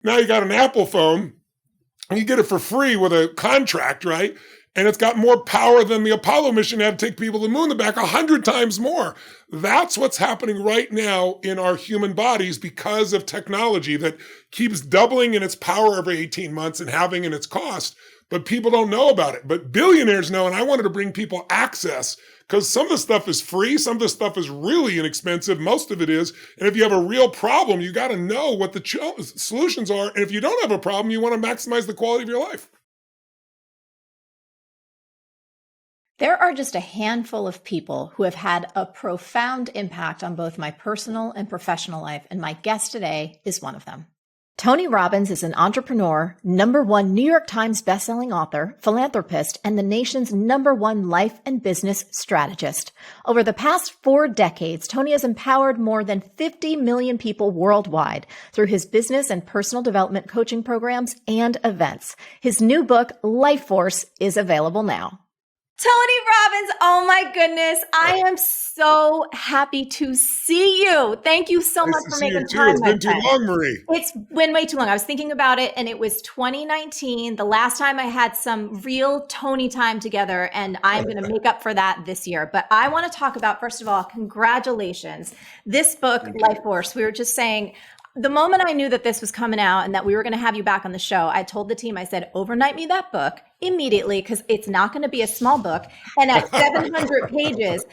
Now you got an Apple phone, and you get it for free with a contract, right? And it's got more power than the Apollo mission had to take people to the moon, the back 100 times more. That's what's happening right now in our human bodies because of technology that keeps doubling in its power every 18 months and halving in its cost. But people don't know about it. But billionaires know, and I wanted to bring people access because some of the stuff is free. Some of the stuff is really inexpensive. Most of it is. And if you have a real problem, you got to know what the solutions are. And if you don't have a problem, you want to maximize the quality of your life. There are just a handful of people who have had a profound impact on both my personal and professional life, and my guest today is one of them. Tony Robbins is an entrepreneur, #1 New York Times bestselling author, philanthropist, and the nation's #1 life and business strategist. Over the past 4 decades, Tony has empowered more than 50 million people worldwide through his business and personal development coaching programs and events. His new book, Life Force, is available now. Tony Robbins, oh my goodness, I am so happy to see you. Thank you so much for making time. It's been too long, Marie. It's been way too long. I was thinking about it, and it was 2019, the last time I had some real Tony time together, and I'm going to make up for that this year. But I want to talk about, first of all, congratulations. This book, Life Force, we were just saying, the moment I knew that this was coming out and that we were going to have you back on the show, I told the team, I said, overnight me that book immediately, because it's not going to be a small book. And at 700 pages,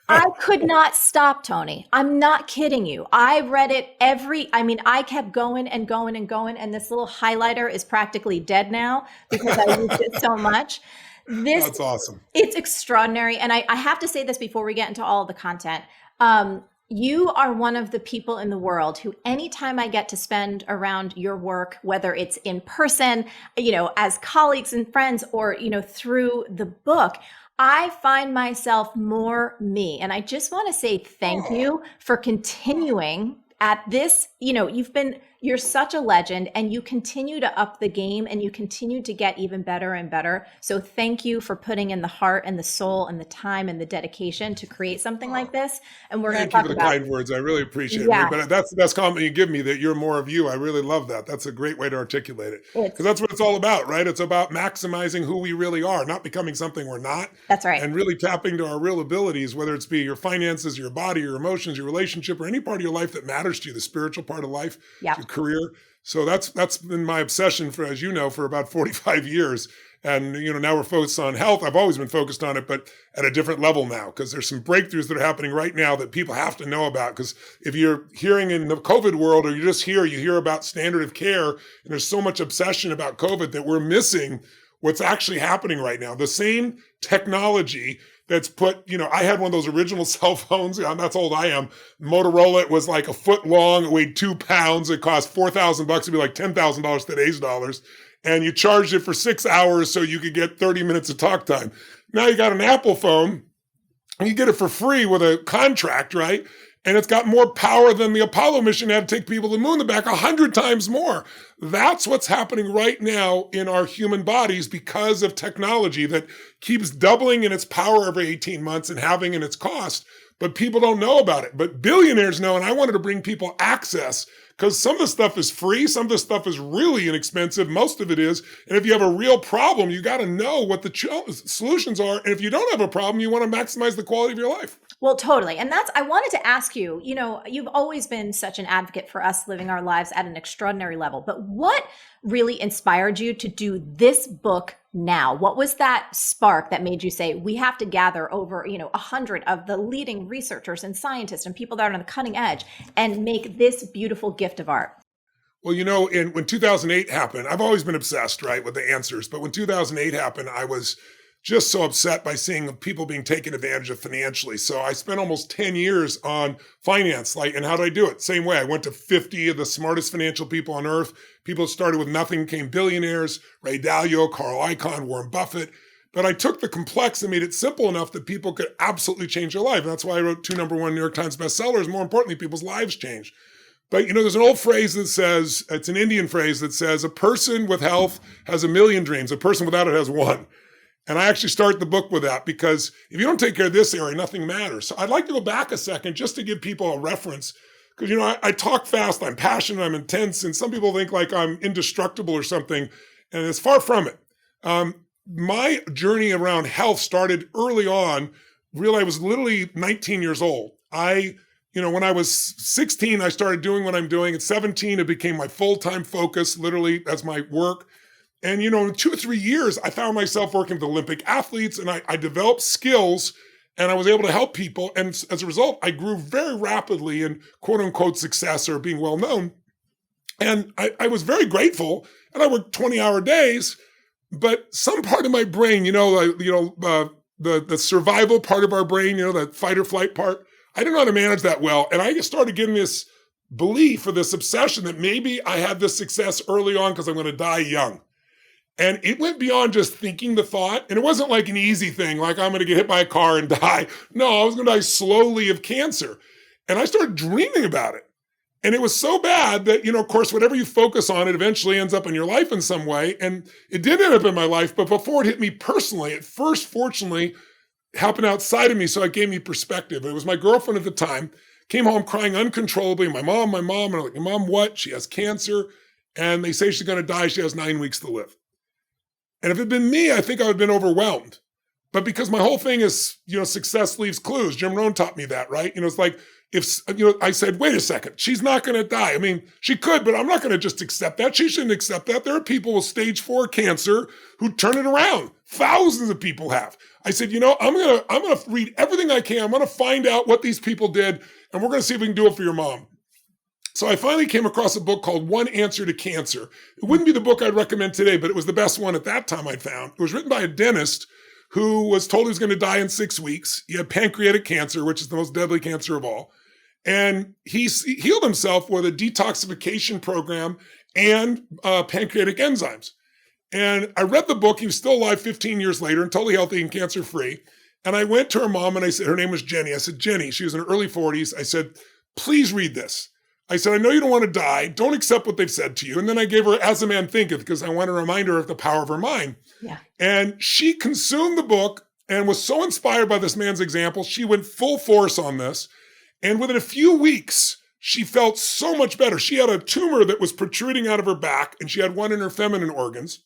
I could not stop, Tony. I'm not kidding you. I read it I kept going and going and going. And this little highlighter is practically dead now because I used it so much. That's awesome. It's extraordinary. And I have to say this before we get into all of the content. You are one of the people in the world who, anytime I get to spend around your work, whether it's in person, as colleagues and friends, or, through the book, I find myself more me. And I just want to say thank you for continuing at this. You're such a legend, and you continue to up the game, and you continue to get even better and better. So thank you for putting in the heart and the soul and the time and the dedication to create something like this. And we're going to talk about. Thank you for the kind words. I really appreciate it. But that's the best compliment you give me, that you're more of you. I really love that. That's a great way to articulate it, because that's what it's all about, right? It's about maximizing who we really are, not becoming something we're not. That's right. And really tapping to our real abilities, whether it's be your finances, your body, your emotions, your relationship, or any part of your life that matters to you, the spiritual part of life, your career. So that's been my obsession for, as you know, for about 45 years. And, now we're focused on health. I've always been focused on it, but at a different level now, because there's some breakthroughs that are happening right now that people have to know about. Because if you're hearing in the COVID world, or you hear about standard of care, and there's so much obsession about COVID that we're missing what's actually happening right now. The same technology that's put, I had one of those original cell phones. That's how old I am. Motorola, it was like a foot long. It weighed 2 pounds. It cost $4,000. It'd be like $10,000 today's dollars. And you charged it for 6 hours so you could get 30 minutes of talk time. Now you got an Apple phone, and you get it for free with a contract, right? And it's got more power than the Apollo mission had to take people to the moon, the back 100 times more. That's what's happening right now in our human bodies because of technology that keeps doubling in its power every 18 months and halving in its cost. But people don't know about it. But billionaires know, and I wanted to bring people access, because some of the stuff is free. Some of the stuff is really inexpensive. Most of it is. And if you have a real problem, you got to know what the solutions are. And if you don't have a problem, you want to maximize the quality of your life. Well, totally. And I wanted to ask you, you've always been such an advocate for us living our lives at an extraordinary level. But what really inspired you to do this book now? What was that spark that made you say, we have to gather over, 100 of the leading researchers and scientists and people that are on the cutting edge and make this beautiful gift of art? Well, when 2008 happened, I've always been obsessed, right, with the answers. But when 2008 happened, I was just so upset by seeing people being taken advantage of financially. So I spent almost 10 years on finance, and how did I do it? Same way. I went to 50 of the smartest financial people on earth. People that started with nothing became billionaires: Ray Dalio, Carl Icahn, Warren Buffett. But I took the complex and made it simple enough that people could absolutely change their life. And that's why I wrote 2 #1 New York Times bestsellers. More importantly, people's lives changed. But, there's an old phrase that says, it's an Indian phrase that says, a person with health has 1,000,000 dreams. A person without it has 1. And I actually start the book with that, because if you don't take care of this area, nothing matters. So I'd like to go back a second just to give people a reference. because, I talk fast, I'm passionate, I'm intense, and some people think like I'm indestructible or something, and it's far from it. My journey around health started early on. Really, I was literally 19 years old. When I was 16, I started doing what I'm doing. At 17, it became my full-time focus, literally, that's my work. And, in 2 or 3 years, I found myself working with Olympic athletes, and I developed skills, and I was able to help people. And as a result, I grew very rapidly in quote unquote success or being well known. And I was very grateful, and I worked 20-hour days, but some part of my brain, the survival part of our brain, the fight or flight part, I didn't know how to manage that well. And I just started getting this belief or this obsession that maybe I had this success early on because I'm going to die young. And it went beyond just thinking the thought. And it wasn't like an easy thing, like I'm going to get hit by a car and die. No, I was going to die slowly of cancer. And I started dreaming about it. And it was so bad that, of course, whatever you focus on, it eventually ends up in your life in some way. And it did end up in my life. But before it hit me personally, it first, fortunately, happened outside of me. So it gave me perspective. It was my girlfriend at the time, came home crying uncontrollably. My mom. And I'm like, Mom, what? She has cancer. And they say she's going to die. She has 9 weeks to live. And if it had been me, I think I would have been overwhelmed. But because my whole thing is, success leaves clues. Jim Rohn taught me that, right? It's like, if, I said, wait a second, she's not going to die. I mean, she could, but I'm not going to just accept that. She shouldn't accept that. There are people with stage 4 cancer who turn it around. Thousands of people have. I said, I'm going to read everything I can. I'm going to find out what these people did, and we're going to see if we can do it for your mom. So I finally came across a book called One Answer to Cancer. It wouldn't be the book I'd recommend today, but it was the best one at that time I'd found. It was written by a dentist who was told he was going to die in 6 weeks. He had pancreatic cancer, which is the most deadly cancer of all. And he healed himself with a detoxification program and pancreatic enzymes. And I read the book. He was still alive 15 years later and totally healthy and cancer-free. And I went to her mom and I said, her name was Jenny. I said, Jenny, she was in her early 40s. I said, please read this. I said, I know you don't want to die. Don't accept what they've said to you. And then I gave her As a Man Thinketh because I want to remind her of the power of her mind. Yeah. And she consumed the book and was so inspired by this man's example. She went full force on this. And within a few weeks, she felt so much better. She had a tumor that was protruding out of her back, and she had one in her feminine organs.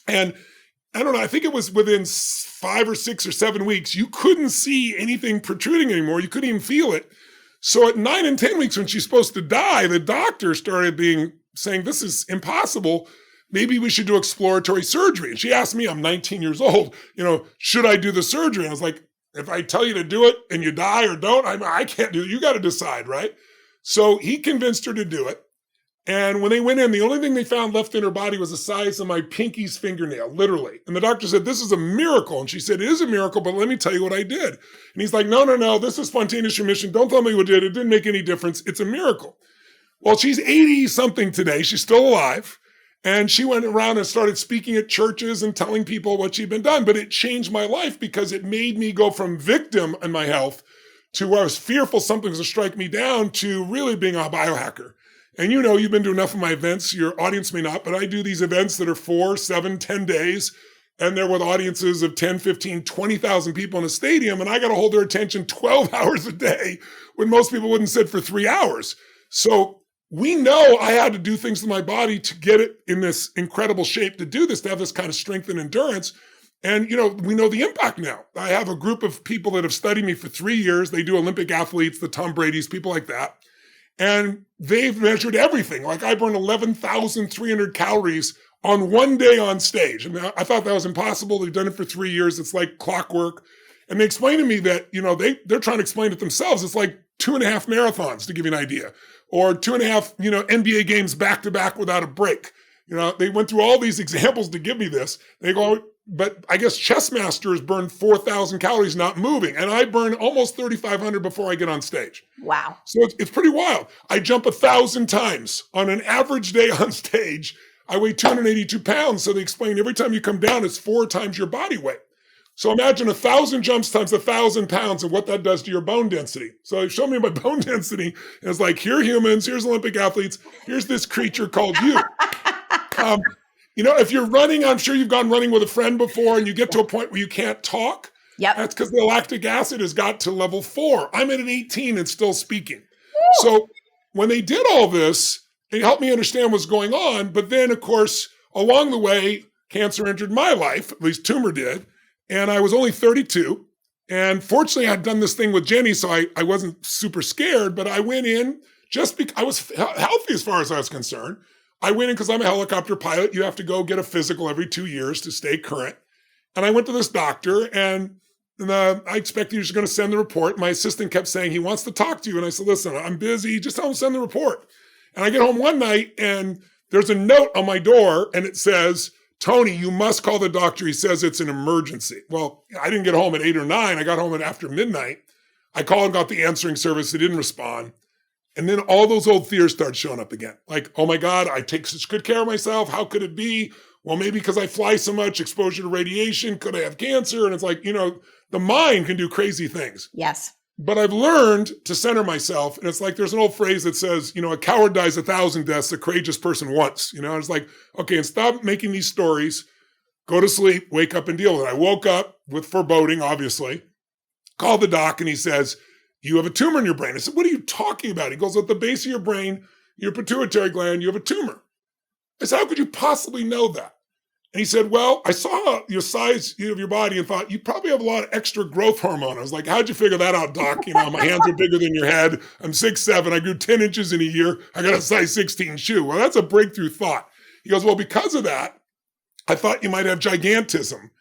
And I don't know, I think it was within 5 or 6 or 7 weeks, you couldn't see anything protruding anymore. You couldn't even feel it. So at 9 and 10 weeks when she's supposed to die, the doctor started saying, this is impossible. Maybe we should do exploratory surgery. And she asked me, I'm 19 years old, should I do the surgery? And I was like, if I tell you to do it and you die or don't, I can't do it. You got to decide, right? So he convinced her to do it. And when they went in, the only thing they found left in her body was the size of my pinky's fingernail, literally. And the doctor said, this is a miracle. And she said, it is a miracle, but let me tell you what I did. And he's like, no, this is spontaneous remission. Don't tell me what did. It didn't make any difference. It's a miracle. Well, she's 80-something today. She's still alive. And she went around and started speaking at churches and telling people what she'd been done. But it changed my life because it made me go from victim in my health to where I was fearful something was going to strike me down to really being a biohacker. And you've been to enough of my events. Your audience may not, but I do these events that are 4, 7, 10 days. And they're with audiences of 10, 15, 20,000 people in a stadium. And I got to hold their attention 12 hours a day when most people wouldn't sit for 3 hours. So we know I had to do things to my body to get it in this incredible shape to do this, to have this kind of strength and endurance. And, we know the impact now. I have a group of people that have studied me for 3 years. They do Olympic athletes, the Tom Brady's, people like that. And they've measured everything. Like I burned 11,300 calories on one day on stage. I mean, I thought that was impossible. They've done it for 3 years. It's like clockwork. And they explained to me that, they're trying to explain it themselves. It's like 2.5 marathons, to give you an idea, or 2.5, NBA games back to back without a break. They went through all these examples to give me this. They go, but I guess chess masters burn 4,000 calories not moving. And I burn almost 3,500 before I get on stage. Wow. So it's pretty wild. I jump 1,000 times on an average day on stage. I weigh 282 pounds. So they explain every time you come down, it's 4 times your body weight. So imagine 1,000 jumps times 1,000 pounds and what that does to your bone density. So they showed me my bone density. And it's like, here are humans, here's Olympic athletes, here's this creature called you. If you're running, I'm sure you've gone running with a friend before and you get to a point where you can't talk. Yep. That's because the lactic acid has got to level 4. I'm at an 18 and still speaking. Woo. So when they did all this, it helped me understand what's going on. But then, of course, along the way, cancer entered my life, at least tumor did. And I was only 32. And fortunately, I had done this thing with Jenny, so I wasn't super scared. But I went in just because I was healthy as far as I was concerned. I went in because I'm a helicopter pilot. You have to go get a physical every 2 years to stay current. And I went to this doctor, and I expected he was going to send the report. My assistant kept saying, he wants to talk to you. And I said, listen, I'm busy. Just tell him to send the report. And I get home one night, and there's a note on my door, and it says, Tony, you must call the doctor. He says it's an emergency. Well, I didn't get home at 8 or 9. I got home at after midnight. I called and got the answering service. They didn't respond. And then all those old fears started showing up again. Like, oh my God, I take such good care of myself. How could it be? Well, maybe because I fly so much, exposure to radiation, could I have cancer? And it's like, the mind can do crazy things. Yes. But I've learned to center myself. And it's like, there's an old phrase that says, a coward dies 1,000 deaths, a courageous person once. It's like, okay, and stop making these stories, go to sleep, wake up and deal with it. I woke up with foreboding, obviously, called the doc, and he says, you have a tumor in your brain. I said, what are you talking about? He goes, at the base of your brain, your pituitary gland, you have a tumor. I said, how could you possibly know that? And he said, well, I saw your size of your body and thought you probably have a lot of extra growth hormone. I was like, how'd you figure that out, doc? My hands are bigger than your head. I'm 6'7". I grew 10 inches in a year. I got a size 16 shoe. Well, that's a breakthrough thought. He goes, well, because of that, I thought you might have gigantism.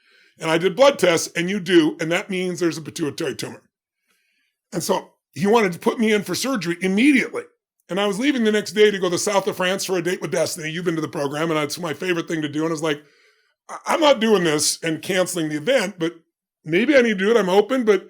And I did blood tests, and you do. And that means there's a pituitary tumor. And so he wanted to put me in for surgery immediately. And I was leaving the next day to go to the south of France for a date with Destiny. You've been to the program, and it's my favorite thing to do. And I was like, I'm not doing this and canceling the event, but maybe I need to do it. I'm open, but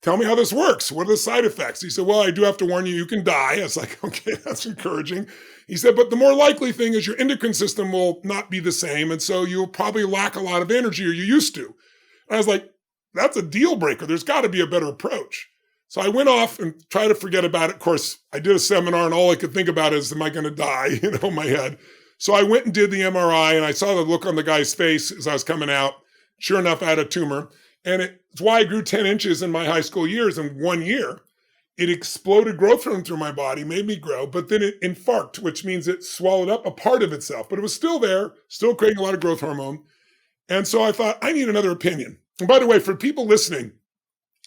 tell me how this works. What are the side effects? He said, well, I do have to warn you, you can die. I was like, okay, that's encouraging. He said, but the more likely thing is your endocrine system will not be the same. And so you'll probably lack a lot of energy, or you used to. And I was like, that's a deal breaker. There's got to be a better approach. So I went off and tried to forget about it. Of course, I did a seminar, and all I could think about is, am I going to die, in my head. So I went and did the MRI, and I saw the look on the guy's face as I was coming out. Sure enough, I had a tumor. And it's why I grew 10 inches in my high school years in 1 year. It exploded growth hormone through my body, made me grow, but then it infarcted, which means it swallowed up a part of itself. But it was still there, still creating a lot of growth hormone. And so I thought, I need another opinion. And by the way, for people listening,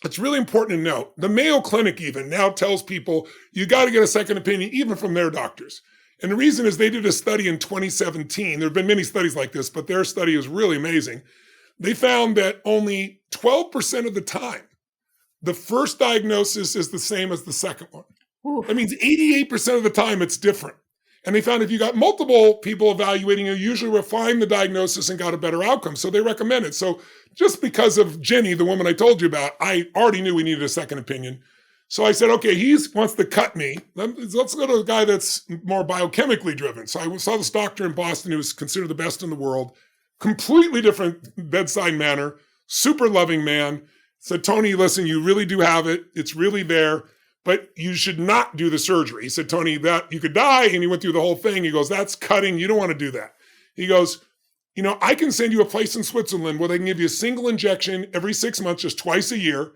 it's really important to know, the Mayo Clinic even now tells people you got to get a second opinion, even from their doctors. And the reason is they did a study in 2017. There have been many studies like this, but their study is really amazing. They found that only 12% of the time, the first diagnosis is the same as the second one. Oof. That means 88% of the time it's different. And they found if you got multiple people evaluating, you usually refined the diagnosis and got a better outcome. So they recommend it. So just because of Jenny, the woman I told you about, I already knew we needed a second opinion. So I said, okay, he wants to cut me. Let's go to a guy that's more biochemically driven. So I saw this doctor in Boston who was considered the best in the world, completely different bedside manner, super loving man. Said, Tony, listen, you really do have it. It's really there, but you should not do the surgery. He said, Tony, that you could die. And he went through the whole thing. He goes, that's cutting. You don't want to do that. He goes, I can send you a place in Switzerland where they can give you a single injection every 6 months, just twice a year.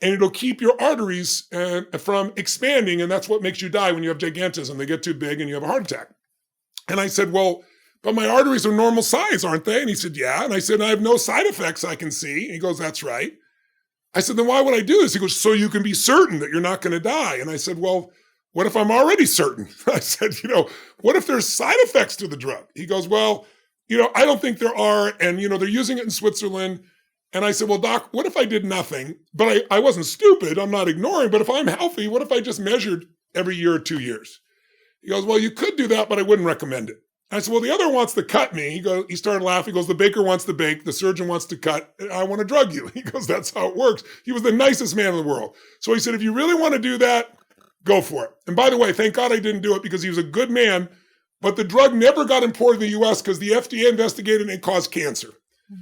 And it'll keep your arteries from expanding. And that's what makes you die when you have gigantism. They get too big and you have a heart attack. And I said, well, but my arteries are normal size, aren't they? And he said, yeah. And I said, I have no side effects I can see. And he goes, that's right. I said, then why would I do this? He goes, so you can be certain that you're not going to die. And I said, well, what if I'm already certain? I said, what if there's side effects to the drug? He goes, well, I don't think there are. And, they're using it in Switzerland. And I said, well, doc, what if I did nothing? But I wasn't stupid. I'm not ignoring. But if I'm healthy, what if I just measured every year or 2 years? He goes, well, you could do that, but I wouldn't recommend it. I said, well, the other wants to cut me. He started laughing. He goes, the baker wants to bake. The surgeon wants to cut. I want to drug you. He goes, that's how it works. He was the nicest man in the world. So he said, if you really want to do that, go for it. And by the way, thank God I didn't do it because he was a good man. But the drug never got imported in the U.S. because the FDA investigated and it caused cancer.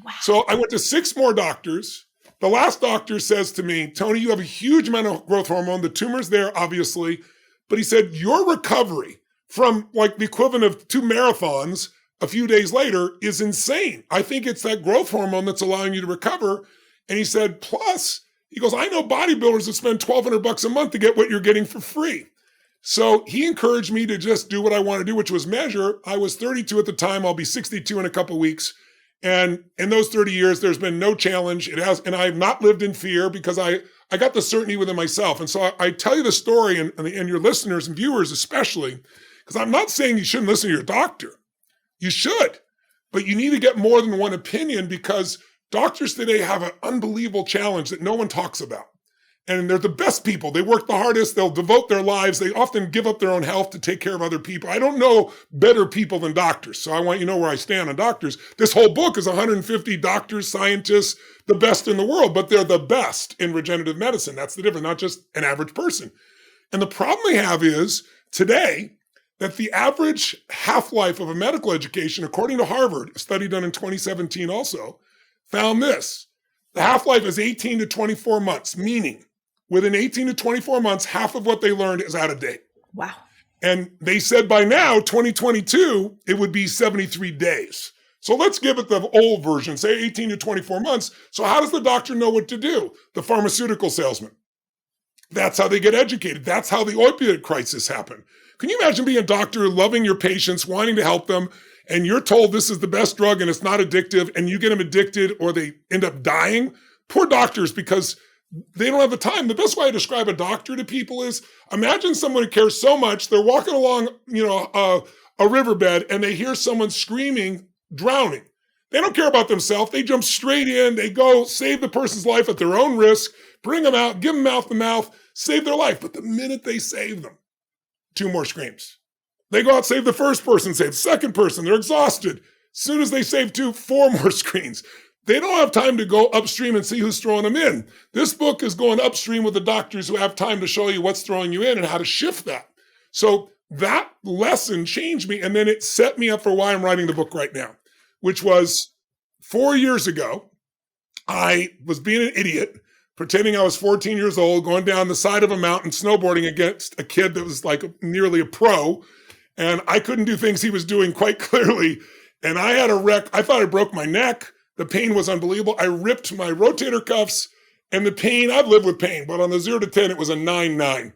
Wow. So I went to 6 more doctors. The last doctor says to me, Tony, you have a huge amount of growth hormone. The tumor's there, obviously. But he said, your recovery from like the equivalent of 2 marathons a few days later is insane. I think it's that growth hormone that's allowing you to recover. And he said, plus, he goes, I know bodybuilders that spend $1,200 a month to get what you're getting for free. So he encouraged me to just do what I want to do, which was measure. I was 32 at the time. I'll be 62 in a couple of weeks. And in those 30 years, there's been no challenge. And I've not lived in fear because I got the certainty within myself. And so I tell you the story, and your listeners and viewers especially, because I'm not saying you shouldn't listen to your doctor. You should, but you need to get more than one opinion, because doctors today have an unbelievable challenge that no one talks about. And they're the best people. They work the hardest. They'll devote their lives. They often give up their own health to take care of other people. I don't know better people than doctors. So I want you to know where I stand on doctors. This whole book is 150 doctors, scientists, the best in the world, but they're the best in regenerative medicine. That's the difference, not just an average person. And the problem we have is today that the average half-life of a medical education, according to Harvard, a study done in 2017 also, found this. The half-life is 18 to 24 months, meaning within 18 to 24 months, half of what they learned is out of date. Wow. And they said by now, 2022, it would be 73 days. So let's give it the old version, say 18 to 24 months. So how does the doctor know what to do? The pharmaceutical salesman. That's how they get educated. That's how the opioid crisis happened. Can you imagine being a doctor, loving your patients, wanting to help them, and you're told this is the best drug and it's not addictive, and you get them addicted or they end up dying? Poor doctors, because they don't have the time. The best way I describe a doctor to people is, imagine someone who cares so much, they're walking along, a riverbed, and they hear someone screaming, drowning. They don't care about themselves. They jump straight in. They go save the person's life at their own risk, bring them out, give them mouth to mouth, save their life. But the minute they save them, 2 more screams. They go out, save the first person, save the second person. They're exhausted. As soon as they save 2, 4 more screams. They don't have time to go upstream and see who's throwing them in. This book is going upstream with the doctors who have time to show you what's throwing you in and how to shift that. So that lesson changed me, and then it set me up for why I'm writing the book right now, which was 4 years ago. I was being an idiot, pretending I was 14 years old, going down the side of a mountain, snowboarding against a kid that was like nearly a pro, and I couldn't do things he was doing quite clearly, and I had a wreck. I thought I broke my neck. The pain was unbelievable. I ripped my rotator cuffs, and the pain, I've lived with pain, but on the 0 to 10, it was a 9-9.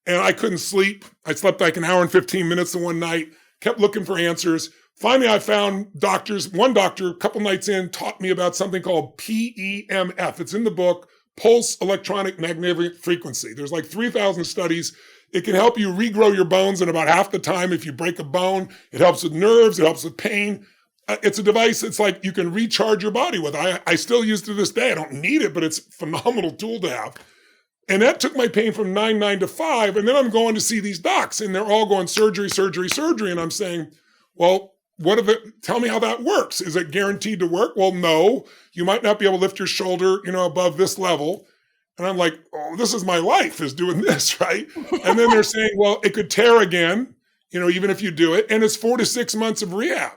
And I couldn't sleep. I slept like an hour and 15 minutes in one night, kept looking for answers. Finally, I found doctors. One doctor, a couple nights in, taught me about something called PEMF. It's in the book, Pulse Electronic Magnetic Frequency. There's like 3,000 studies. It can help you regrow your bones in about half the time if you break a bone. It helps with nerves. It helps with pain. It's a device. It's like you can recharge your body with. I still use it to this day. I don't need it, but it's a phenomenal tool to have. And that took my pain from 9-9 to 5. And then I'm going to see these docs, and they're all going surgery, surgery, surgery. And I'm saying, well, tell me how that works. Is it guaranteed to work? Well, no. You might not be able to lift your shoulder, above this level. And I'm like, oh, this is my life, is doing this, right? And then they're saying, well, it could tear again, even if you do it. And it's 4 to 6 months of rehab.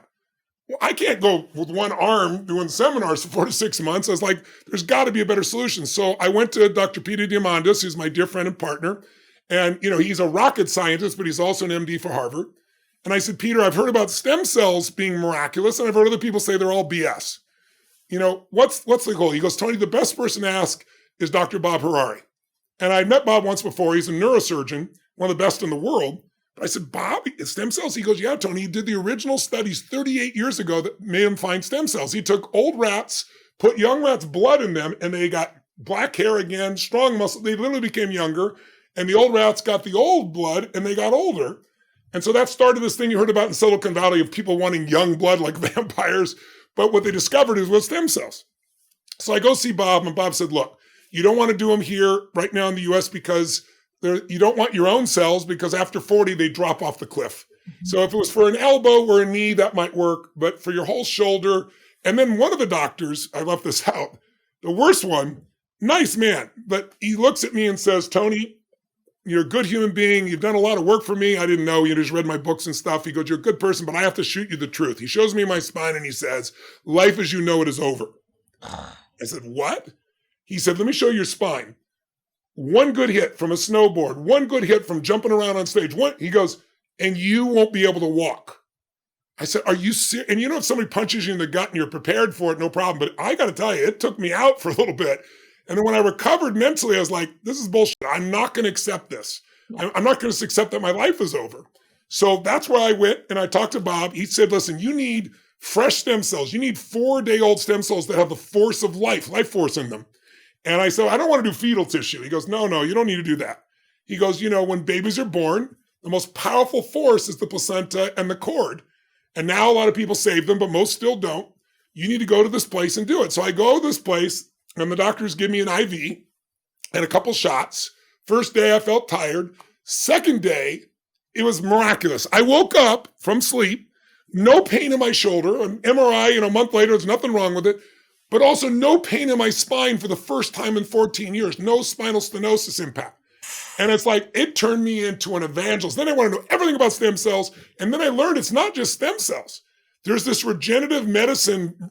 Well, I can't go with one arm doing seminars for 4 to 6 months. I was like, there's got to be a better solution. So I went to Dr. Peter Diamandis, who's my dear friend and partner. And, he's a rocket scientist, but he's also an MD for Harvard. And I said, Peter, I've heard about stem cells being miraculous, and I've heard other people say they're all BS. What's the goal? He goes, Tony, the best person to ask is Dr. Bob Harari. And I met Bob once before. He's a neurosurgeon, one of the best in the world. But I said, Bob, stem cells? He goes, yeah, Tony, he did the original studies 38 years ago that made him find stem cells. He took old rats, put young rats' blood in them, and they got black hair again, strong muscle. They literally became younger. And the old rats got the old blood, and they got older. And so that started this thing you heard about in Silicon Valley of people wanting young blood like vampires. But what they discovered was stem cells. So I go see Bob, and Bob said, look, you don't want to do them here right now in the U.S. because you don't want your own cells, because after 40, they drop off the cliff. Mm-hmm. So if it was for an elbow or a knee, that might work. But for your whole shoulder, and then one of the doctors, I left this out, the worst one, nice man, but he looks at me and says, Tony, you're a good human being. You've done a lot of work for me. I didn't know. You just read my books and stuff. He goes, you're a good person, but I have to shoot you the truth. He shows me my spine and he says, life as you know it is over. I said, what? He said, let me show you your spine. One good hit from a snowboard, one good hit from jumping around on stage. He goes, and you won't be able to walk. I said, are you serious? And if somebody punches you in the gut and you're prepared for it, no problem. But I got to tell you, it took me out for a little bit. And then when I recovered mentally, I was like, this is bullshit. I'm not going to accept this. I'm not going to accept that my life is over. So that's where I went and I talked to Bob. He said, listen, you need fresh stem cells. You need 4-day-old stem cells that have the force of life force in them. And I said, I don't want to do fetal tissue. He goes, no, you don't need to do that. He goes, when babies are born, the most powerful force is the placenta and the cord. And now a lot of people save them, but most still don't. You need to go to this place and do it. So I go to this place and the doctors give me an IV and a couple shots. First day I felt tired. Second day, it was miraculous. I woke up from sleep, no pain in my shoulder, an MRI, a month later, there's nothing wrong with it, but also no pain in my spine for the first time in 14 years, no spinal stenosis impact. And it's like, it turned me into an evangelist. Then I want to know everything about stem cells. And then I learned it's not just stem cells. There's this regenerative medicine,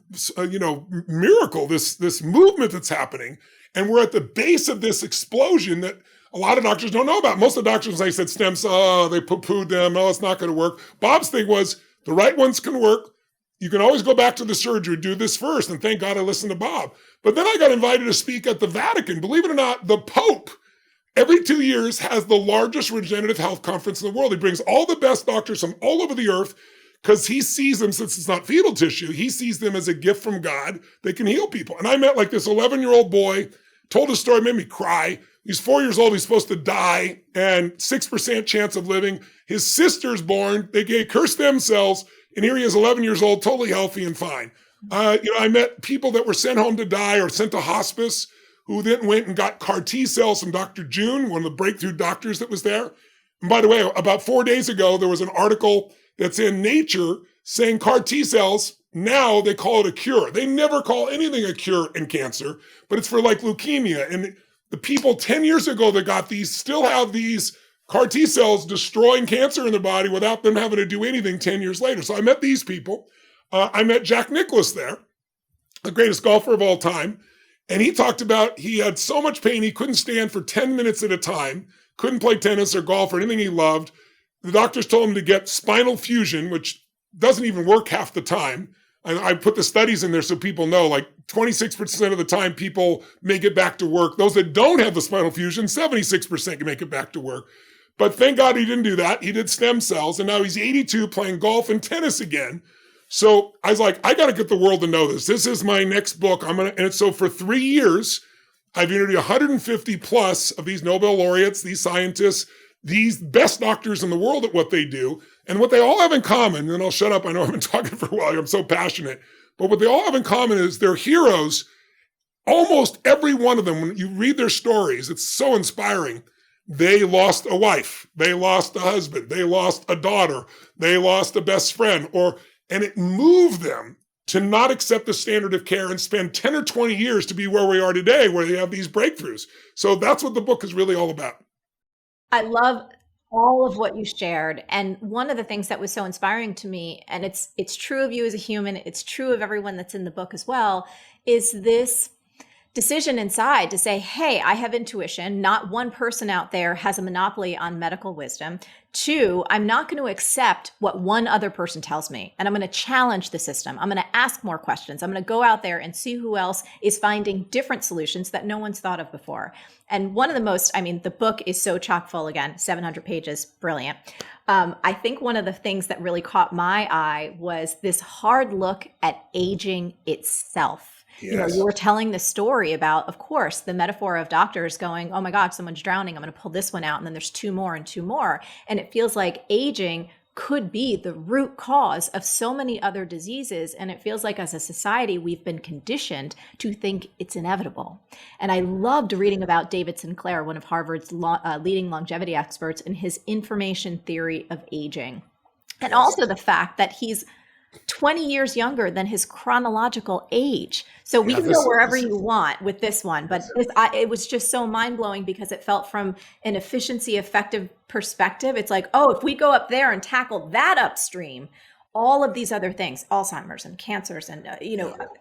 miracle, this movement that's happening. And we're at the base of this explosion that a lot of doctors don't know about. Most of the doctors, when they said stem cells, they poo-pooed them. Oh, it's not going to work. Bob's thing was the right ones can work. You can always go back to the surgery, do this first. And thank God I listened to Bob. But then I got invited to speak at the Vatican. Believe it or not, the Pope every 2 years has the largest regenerative health conference in the world. He brings all the best doctors from all over the earth because he sees them, since it's not fetal tissue, he sees them as a gift from God that can heal people. And I met like this 11-year-old boy, told a story, made me cry. He's 4 years old, he's supposed to die, and 6% chance of living. His sister's born, they gave her stem cells, and here he is, 11 years old, totally healthy and fine. I met people that were sent home to die or sent to hospice who then went and got CAR T cells from Dr. June, one of the breakthrough doctors that was there. And by the way, about 4 days ago, there was an article that's in Nature saying CAR T cells, now they call it a cure. They never call anything a cure in cancer, but it's for like leukemia. And the people 10 years ago that got these still have these CAR T cells destroying cancer in their body without them having to do anything 10 years later. So I met these people. I met Jack Nicklaus there, the greatest golfer of all time. And he talked about he had so much pain he couldn't stand for 10 minutes at a time, couldn't play tennis or golf or anything he loved. The doctors told him to get spinal fusion, which doesn't even work half the time. I put the studies in there so people know, like 26% of the time people make it back to work. Those that don't have the spinal fusion, 76% can make it back to work. But thank God he didn't do that. He did stem cells, and now he's 82 playing golf and tennis again. So I was like, I got to get the world to know this. This is my next book. And so for 3 years, I've interviewed 150 plus of these Nobel laureates, these scientists, these best doctors in the world at what they do. And what they all have in common, and I'll shut up, I know I've been talking for a while, I'm so passionate, but what they all have in common is they're heroes. Almost every one of them, when you read their stories, it's so inspiring. They lost a wife, they lost a husband, they lost a daughter, they lost a best friend, and it moved them to not accept the standard of care and spend 10 or 20 years to be where we are today, where they have these breakthroughs. So that's what the book is really all about. I love all of what you shared. And one of the things that was so inspiring to me, and it's true of you as a human, it's true of everyone that's in the book as well, is this decision inside to say, hey, I have intuition. Not one person out there has a monopoly on medical wisdom. 2, I'm not going to accept what one other person tells me. And I'm going to challenge the system. I'm going to ask more questions. I'm going to go out there and see who else is finding different solutions that no one's thought of before. And one of the most, the book is so chock full, again, 700 pages, brilliant. I think one of the things that really caught my eye was this hard look at aging itself. Yes. You were telling the story about, of course, the metaphor of doctors going, oh my God, someone's drowning. I'm going to pull this one out. And then there's 2 more and 2 more. And it feels like aging could be the root cause of so many other diseases. And it feels like as a society, we've been conditioned to think it's inevitable. And I loved reading about David Sinclair, one of Harvard's leading longevity experts, and his information theory of aging. And also the fact that he's 20 years younger than his chronological age. So we can go wherever you want with this one, but it was just so mind-blowing because it felt from an efficiency, effective perspective. It's like, oh, if we go up there and tackle that upstream, all of these other things, Alzheimer's and cancers and,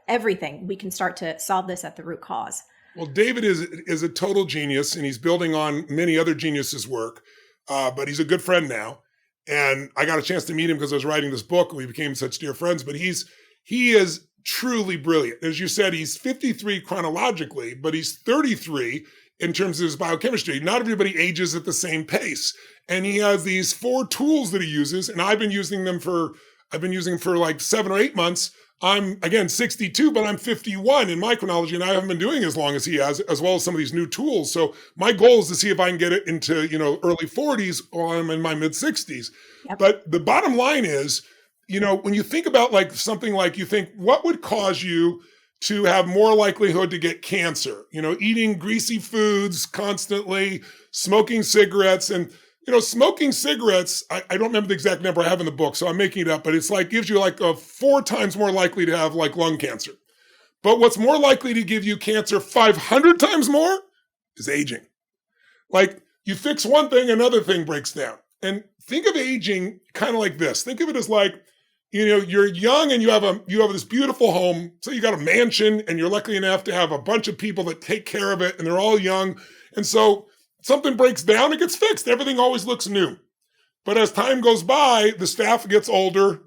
everything, we can start to solve this at the root cause. Well, David is a total genius, and he's building on many other geniuses' work, but he's a good friend now. And I got a chance to meet him because I was writing this book and we became such dear friends, but he is truly brilliant. As you said, he's 53 chronologically, but he's 33 in terms of his biochemistry. Not everybody ages at the same pace. And he has these 4 tools that he uses, and I've been using them for like 7 or 8 months. I'm, again, 62, but I'm 51 in my chronology, and I haven't been doing as long as he has, as well as some of these new tools. So my goal is to see if I can get it into, early 40s while I'm in my mid 60s. Yep. But the bottom line is, when you think about like something like, you think, what would cause you to have more likelihood to get cancer? Eating greasy foods constantly, smoking cigarettes, and smoking cigarettes, I don't remember the exact number I have in the book, so I'm making it up, but it's like gives you like 4 times more likely to have like lung cancer. But what's more likely to give you cancer 500 times more is aging. Like you fix one thing, another thing breaks down. And think of aging kind of like this. Think of it as like, you're young and you have this beautiful home. So you got a mansion and you're lucky enough to have a bunch of people that take care of it and they're all young. And so something breaks down, it gets fixed. Everything always looks new. But as time goes by, the staff gets older,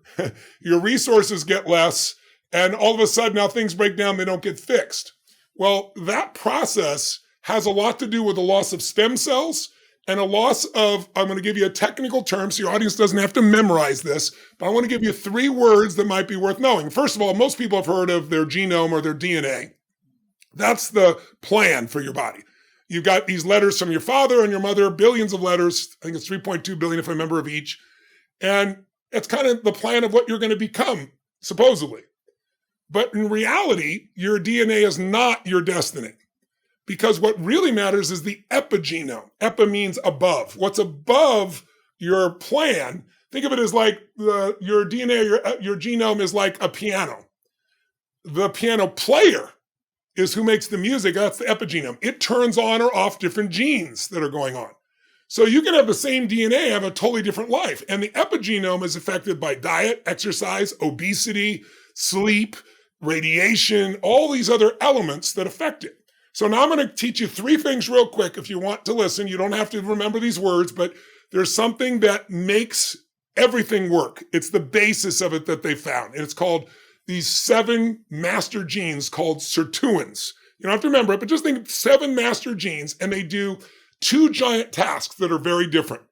your resources get less, and all of a sudden now things break down, they don't get fixed. Well, that process has a lot to do with the loss of stem cells and a loss of, I'm going to give you a technical term so your audience doesn't have to memorize this, but I want to give you 3 words that might be worth knowing. First of all, most people have heard of their genome or their DNA. That's the plan for your body. You've got these letters from your father and your mother, billions of letters. I think it's 3.2 billion if I remember of each. And it's kind of the plan of what you're going to become, supposedly. But in reality, your DNA is not your destiny. Because what really matters is the epigenome. Epi means above. What's above your plan, think of it as like your DNA, your genome is like a piano. The piano player is who makes the music. That's the epigenome. It turns on or off different genes that are going on. So you can have the same DNA, have a totally different life. And the epigenome is affected by diet, exercise, obesity, sleep, radiation, all these other elements that affect it. So now I'm going to teach you 3 things real quick if you want to listen. You don't have to remember these words, but there's something that makes everything work. It's the basis of it that they found. And it's called these 7 master genes called sirtuins. You don't have to remember it, but just think of 7 master genes, and they do 2 giant tasks that are very different.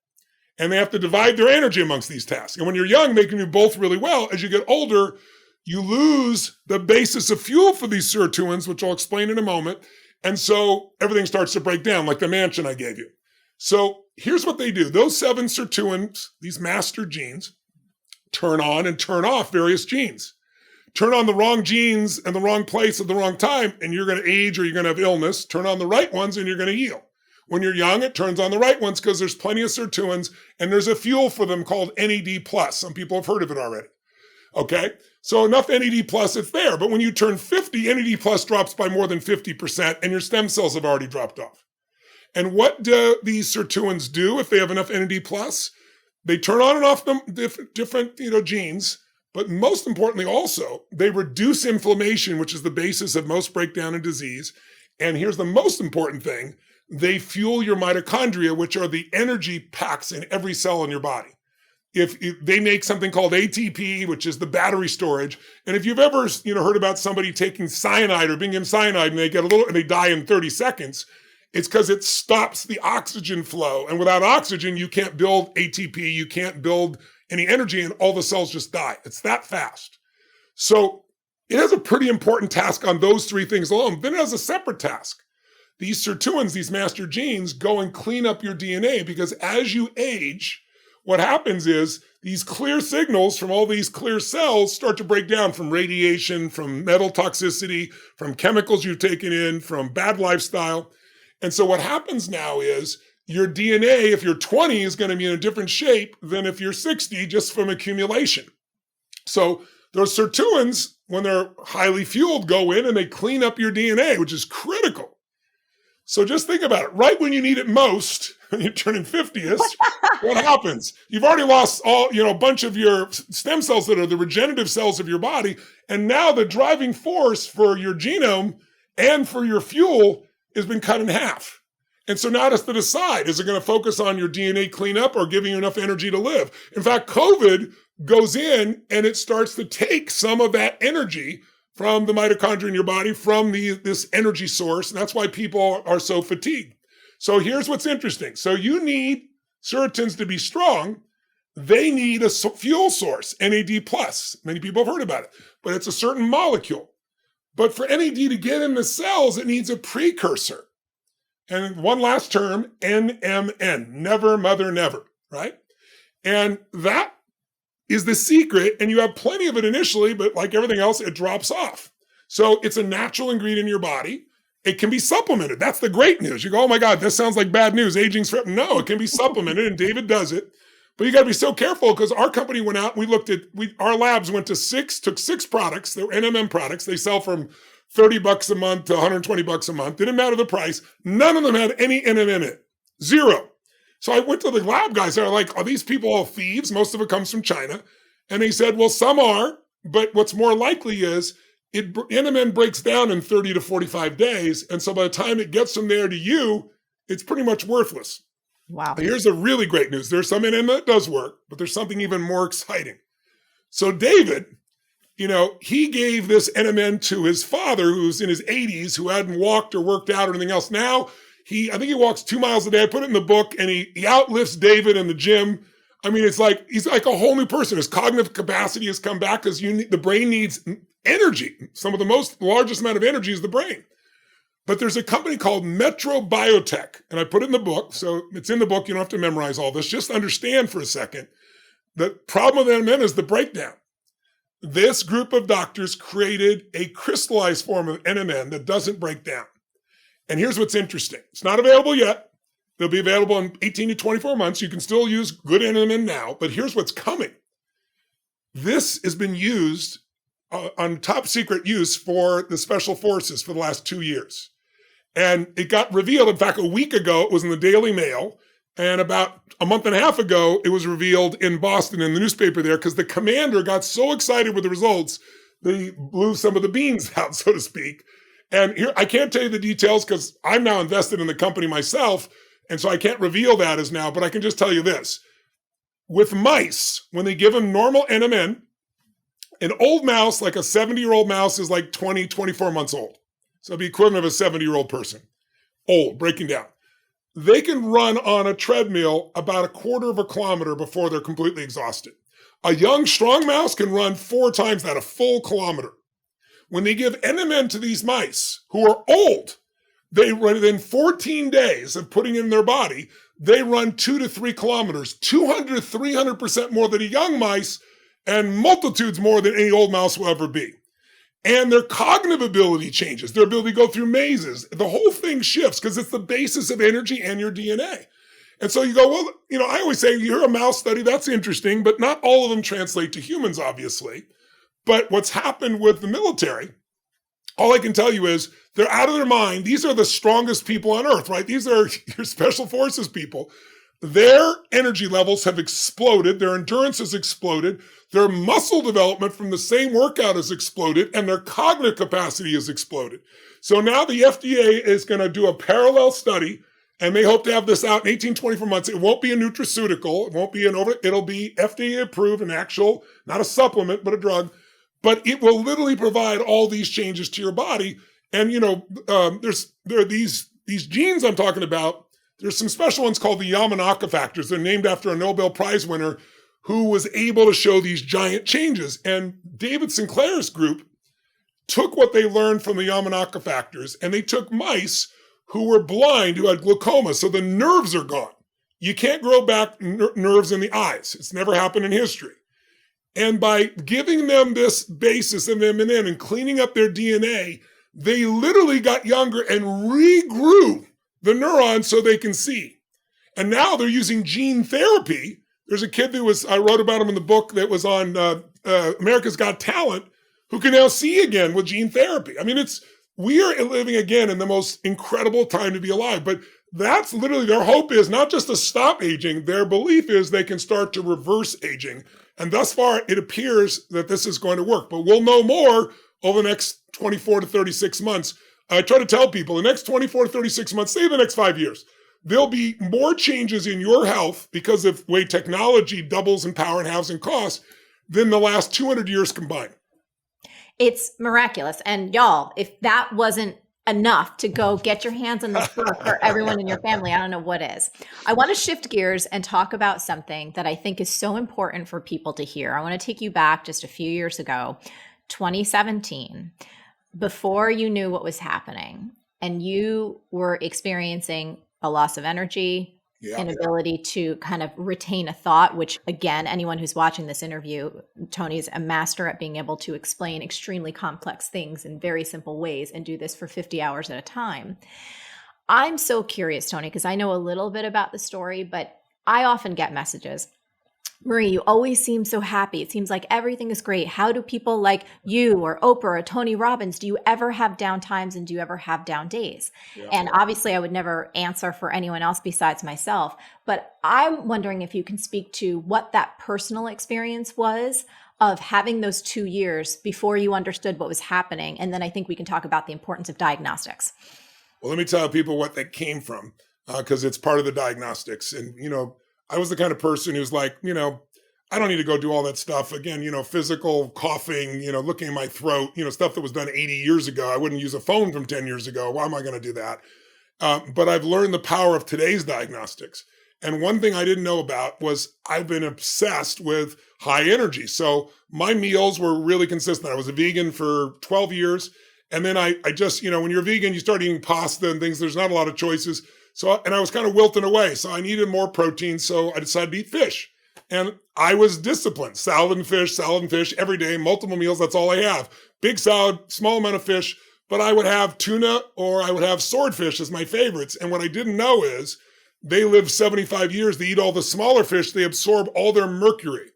And they have to divide their energy amongst these tasks. And when you're young, they can do both really well. As you get older, you lose the basis of fuel for these sirtuins, which I'll explain in a moment. And so everything starts to break down, like the mansion I gave you. So here's what they do. Those 7 sirtuins, these master genes, turn on and turn off various genes. Turn on the wrong genes in the wrong place at the wrong time, and you're going to age or you're going to have illness. Turn on the right ones, and you're going to heal. When you're young, it turns on the right ones because there's plenty of sirtuins, and there's a fuel for them called NAD+. Some people have heard of it already. Okay? So enough NAD+, it's there. But when you turn 50, NAD+ drops by more than 50%, and your stem cells have already dropped off. And what do these sirtuins do if they have enough NAD+? They turn on and off the different genes. But most importantly also, they reduce inflammation, which is the basis of most breakdown and disease. And here's the most important thing. They fuel your mitochondria, which are the energy packs in every cell in your body. If they make something called ATP, which is the battery storage. And if you've ever heard about somebody taking cyanide or being given cyanide and they die in 30 seconds, it's because it stops the oxygen flow. And without oxygen, you can't build ATP, you can't build any energy, and all the cells just die. It's that fast. So it has a pretty important task on those 3 things alone. Then it has a separate task. These sirtuins, these master genes, go and clean up your DNA because as you age, what happens is these clear signals from all these clear cells start to break down from radiation, from metal toxicity, from chemicals you've taken in, from bad lifestyle. And so what happens now is your DNA, if you're 20, is going to be in a different shape than if you're 60, just from accumulation. So those sirtuins, when they're highly fueled, go in and they clean up your DNA, which is critical. So just think about it. Right when you need it most, when you're turning 50ish, what happens? You've already lost a bunch of your stem cells that are the regenerative cells of your body. And now the driving force for your genome and for your fuel has been cut in half. And so now it's to decide, is it going to focus on your DNA cleanup or giving you enough energy to live? In fact, COVID goes in and it starts to take some of that energy from the mitochondria in your body, from this energy source. And that's why people are so fatigued. So here's what's interesting. So you need serotins to be strong. They need a fuel source, NAD+. Many people have heard about it, but it's a certain molecule. But for NAD to get in the cells, it needs a precursor. And one last term, NMN, never, mother, never, right? And that is the secret, and you have plenty of it initially, but like everything else, it drops off. So it's a natural ingredient in your body. It can be supplemented. That's the great news. You go, oh my God, this sounds like bad news. Aging's forever. No, it can be supplemented, and David does it. But you got to be so careful because our company went out, we looked at, our labs went to took six products. They were NMN products. They sell from $30 a month to $120 a month. Didn't matter the price. None of them had any NMN in it. Zero. So I went to the lab guys. They're like, are these people all thieves? Most of it comes from China. And they said, well, some are, but what's more likely is NMN breaks down in 30 to 45 days. And so by the time it gets from there to you, it's pretty much worthless. Wow. But here's the really great news. There's some NMN that does work, but there's something even more exciting. So David, he gave this NMN to his father, who's in his 80s, who hadn't walked or worked out or anything else. Now, I think he walks 2 miles a day. I put it in the book, and he outlifts David in the gym. I mean, it's like he's like a whole new person. His cognitive capacity has come back because the brain needs energy. Some of the largest amount of energy is the brain. But there's a company called Metro Biotech, and I put it in the book. So it's in the book. You don't have to memorize all this. Just understand for a second. The problem with NMN is the breakdown. This group of doctors created a crystallized form of NMN that doesn't break down. And here's what's interesting. It's not available yet. It'll be available in 18 to 24 months. You can still use good NMN now, but here's what's coming. This has been used on top secret use for the special forces for the last 2 years. And it got revealed, in fact, a week ago, it was in the Daily Mail. And about a month and a half ago, it was revealed in Boston in the newspaper there because the commander got so excited with the results, they blew some of the beans out, so to speak. And here, I can't tell you the details because I'm now invested in the company myself. And so I can't reveal that as now, but I can just tell you this. With mice, when they give them normal NMN, an old mouse, like a 70-year-old mouse, is like 20, 24 months old. So it'd be equivalent of a 70-year-old person. Old, breaking down. They can run on a treadmill about a quarter of a kilometer before they're completely exhausted. A young, strong mouse can run 4 times that, a full kilometer. When they give NMN to these mice who are old, they run within 14 days of putting it in their body, they run 2 to 3 kilometers, 200, 300% more than a young mice and multitudes more than any old mouse will ever be. And their cognitive ability changes, their ability to go through mazes. The whole thing shifts because it's the basis of energy and your DNA. And so you go, well, I always say, you hear a mouse study, that's interesting, but not all of them translate to humans, obviously. But what's happened with the military, all I can tell you is they're out of their mind. These are the strongest people on earth, right? These are your special forces people. Their energy levels have exploded. Their endurance has exploded. Their muscle development from the same workout has exploded, and their cognitive capacity has exploded. So now the FDA is going to do a parallel study, and they hope to have this out in 18, 24 months. It won't be a nutraceutical. It won't be it'll be FDA approved, an actual, not a supplement, but a drug. But it will literally provide all these changes to your body. And, there are these genes I'm talking about. There's some special ones called the Yamanaka Factors. They're named after a Nobel Prize winner who was able to show these giant changes. And David Sinclair's group took what they learned from the Yamanaka Factors, and they took mice who were blind, who had glaucoma, so the nerves are gone. You can't grow back nerves in the eyes. It's never happened in history. And by giving them this basis of NMN and cleaning up their DNA, they literally got younger and regrew the neurons so they can see. And now they're using gene therapy. There's a kid I wrote about him in the book that was on America's Got Talent, who can now see again with gene therapy. I mean, we are living again in the most incredible time to be alive. But that's literally their hope is not just to stop aging. Their belief is they can start to reverse aging. And thus far, it appears that this is going to work. But we'll know more over the next 24 to 36 months. I try to tell people the next 24 to 36 months, say the next 5 years, there'll be more changes in your health because of the way technology doubles in power and halves in cost than the last 200 years combined. It's miraculous. And y'all, if that wasn't enough to go get your hands on this book for everyone in your family, I don't know what is. I want to shift gears and talk about something that I think is so important for people to hear. I want to take you back just a few years ago, 2017, before you knew what was happening and you were experiencing a loss of energy, inability to kind of retain a thought, which again, anyone who's watching this interview, Tony's a master at being able to explain extremely complex things in very simple ways and do this for 50 hours at a time. I'm so curious, Tony, because I know a little bit about the story, but I often get messages. Marie, you always seem so happy. It seems like everything is great. How do people like you or Oprah or Tony Robbins, do you ever have down times and do you ever have down days? And obviously I would never answer for anyone else besides myself, but I'm wondering if you can speak to what that personal experience was of having those 2 years before you understood what was happening. And then I think we can talk about the importance of diagnostics. Well, let me tell people what that came from, because it's part of the diagnostics. And, I was the kind of person who's like, I don't need to go do all that stuff. Again, physical coughing, looking at my throat, stuff that was done 80 years ago. I wouldn't use a phone from 10 years ago. Why am I going to do that? But I've learned the power of today's diagnostics. And one thing I didn't know about was I've been obsessed with high energy. So my meals were really consistent. I was a vegan for 12 years. And then I just, when you're vegan, you start eating pasta and things. There's not a lot of choices. And I was kind of wilting away. So I needed more protein. So I decided to eat fish. And I was disciplined. Salad and fish every day, multiple meals. That's all I have. Big salad, small amount of fish. But I would have tuna or I would have swordfish as my favorites. And what I didn't know is they live 75 years. They eat all the smaller fish. They absorb all their mercury.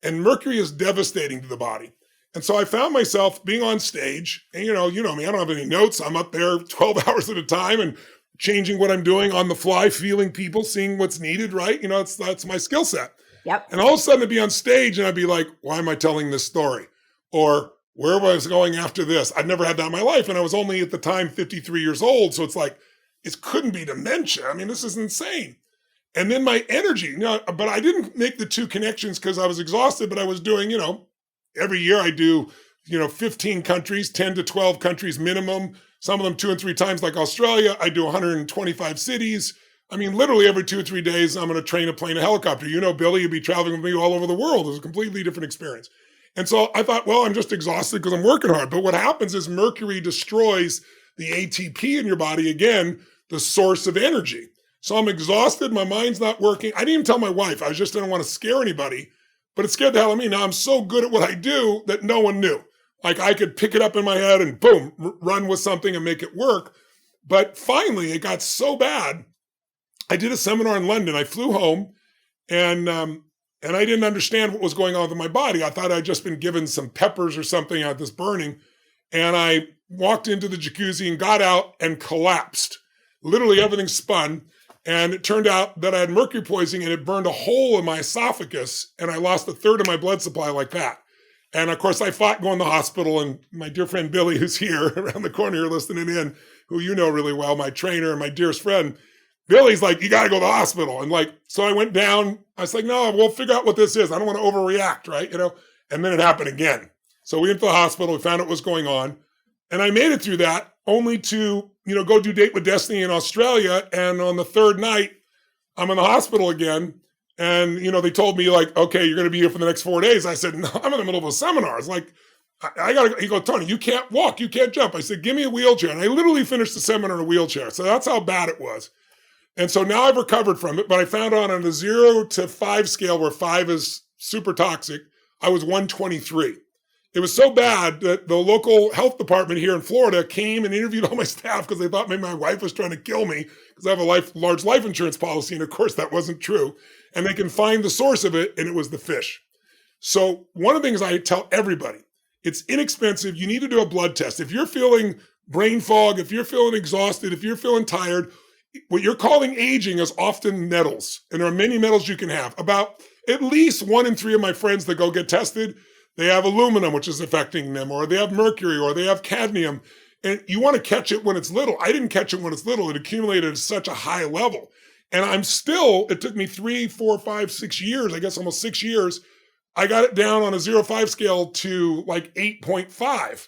And mercury is devastating to the body. And so I found myself being on stage. And you know me, I don't have any notes. I'm up there 12 hours at a time and changing what I'm doing on the fly, feeling people, seeing what's needed, right? That's my skill set. Yep. And all of a sudden I'd be on stage and I'd be like, why am I telling this story? Or where was I going after this? I'd never had that in my life. And I was only at the time 53 years old. So it's like, it couldn't be dementia. I mean, this is insane. And then my energy, but I didn't make the two connections because I was exhausted, but I was doing, every year I do, 15 countries, 10 to 12 countries minimum. Some of them 2 and 3 times, like Australia. I do 125 cities. I mean, literally every 2 or 3 days, I'm going to train a plane, a helicopter. Billy, you'd be traveling with me all over the world. It was a completely different experience. And so I thought, well, I'm just exhausted because I'm working hard. But what happens is mercury destroys the ATP in your body, again, the source of energy. So I'm exhausted. My mind's not working. I didn't even tell my wife. I didn't want to scare anybody, but it scared the hell out of me. Now I'm so good at what I do that no one knew. Like I could pick it up in my head and boom, run with something and make it work. But finally, it got so bad. I did a seminar in London. I flew home and I didn't understand what was going on with my body. I thought I'd just been given some peppers or something out this burning. And I walked into the jacuzzi and got out and collapsed. Literally everything spun. And it turned out that I had mercury poisoning and it burned a hole in my esophagus. And I lost 1/3 of my blood supply like that. And of course, I fought going to the hospital, and my dear friend Billy, who's here around the corner here listening in, who you know really well, my trainer and my dearest friend, Billy's like, you got to go to the hospital. And so I went down. I was like, no, we'll figure out what this is. I don't want to overreact, right? And then it happened again. So we went to the hospital. We found out what was going on. And I made it through that only to, go do Date with Destiny in Australia. And on the 3rd night, I'm in the hospital again. And, they told me like, okay, you're going to be here for the next 4 days. I said, no, I'm in the middle of a seminar. It's like, I got to, he goes, Tony, you can't walk, you can't jump. I said, give me a wheelchair. And I literally finished the seminar in a wheelchair. So that's how bad it was. And so now I've recovered from it, but I found out on a 0 to 5 scale where 5 is super toxic, I was 123. It was so bad that the local health department here in Florida came and interviewed all my staff because they thought maybe my wife was trying to kill me because I have a large life insurance policy. And of course that wasn't true. And they can find the source of it, and it was the fish. So one of the things I tell everybody, it's inexpensive. You need to do a blood test. If you're feeling brain fog, if you're feeling exhausted, if you're feeling tired, what you're calling aging is often metals. And there are many metals you can have. About at least 1 in 3 of my friends that go get tested, they have aluminum, which is affecting them, or they have mercury, or they have cadmium. And you want to catch it when it's little. I didn't catch it when it's little. It accumulated at such a high level. And it took me 3, 4, 5, 6 years, I guess almost 6 years, I got it down on a 0-5 scale to like 8.5,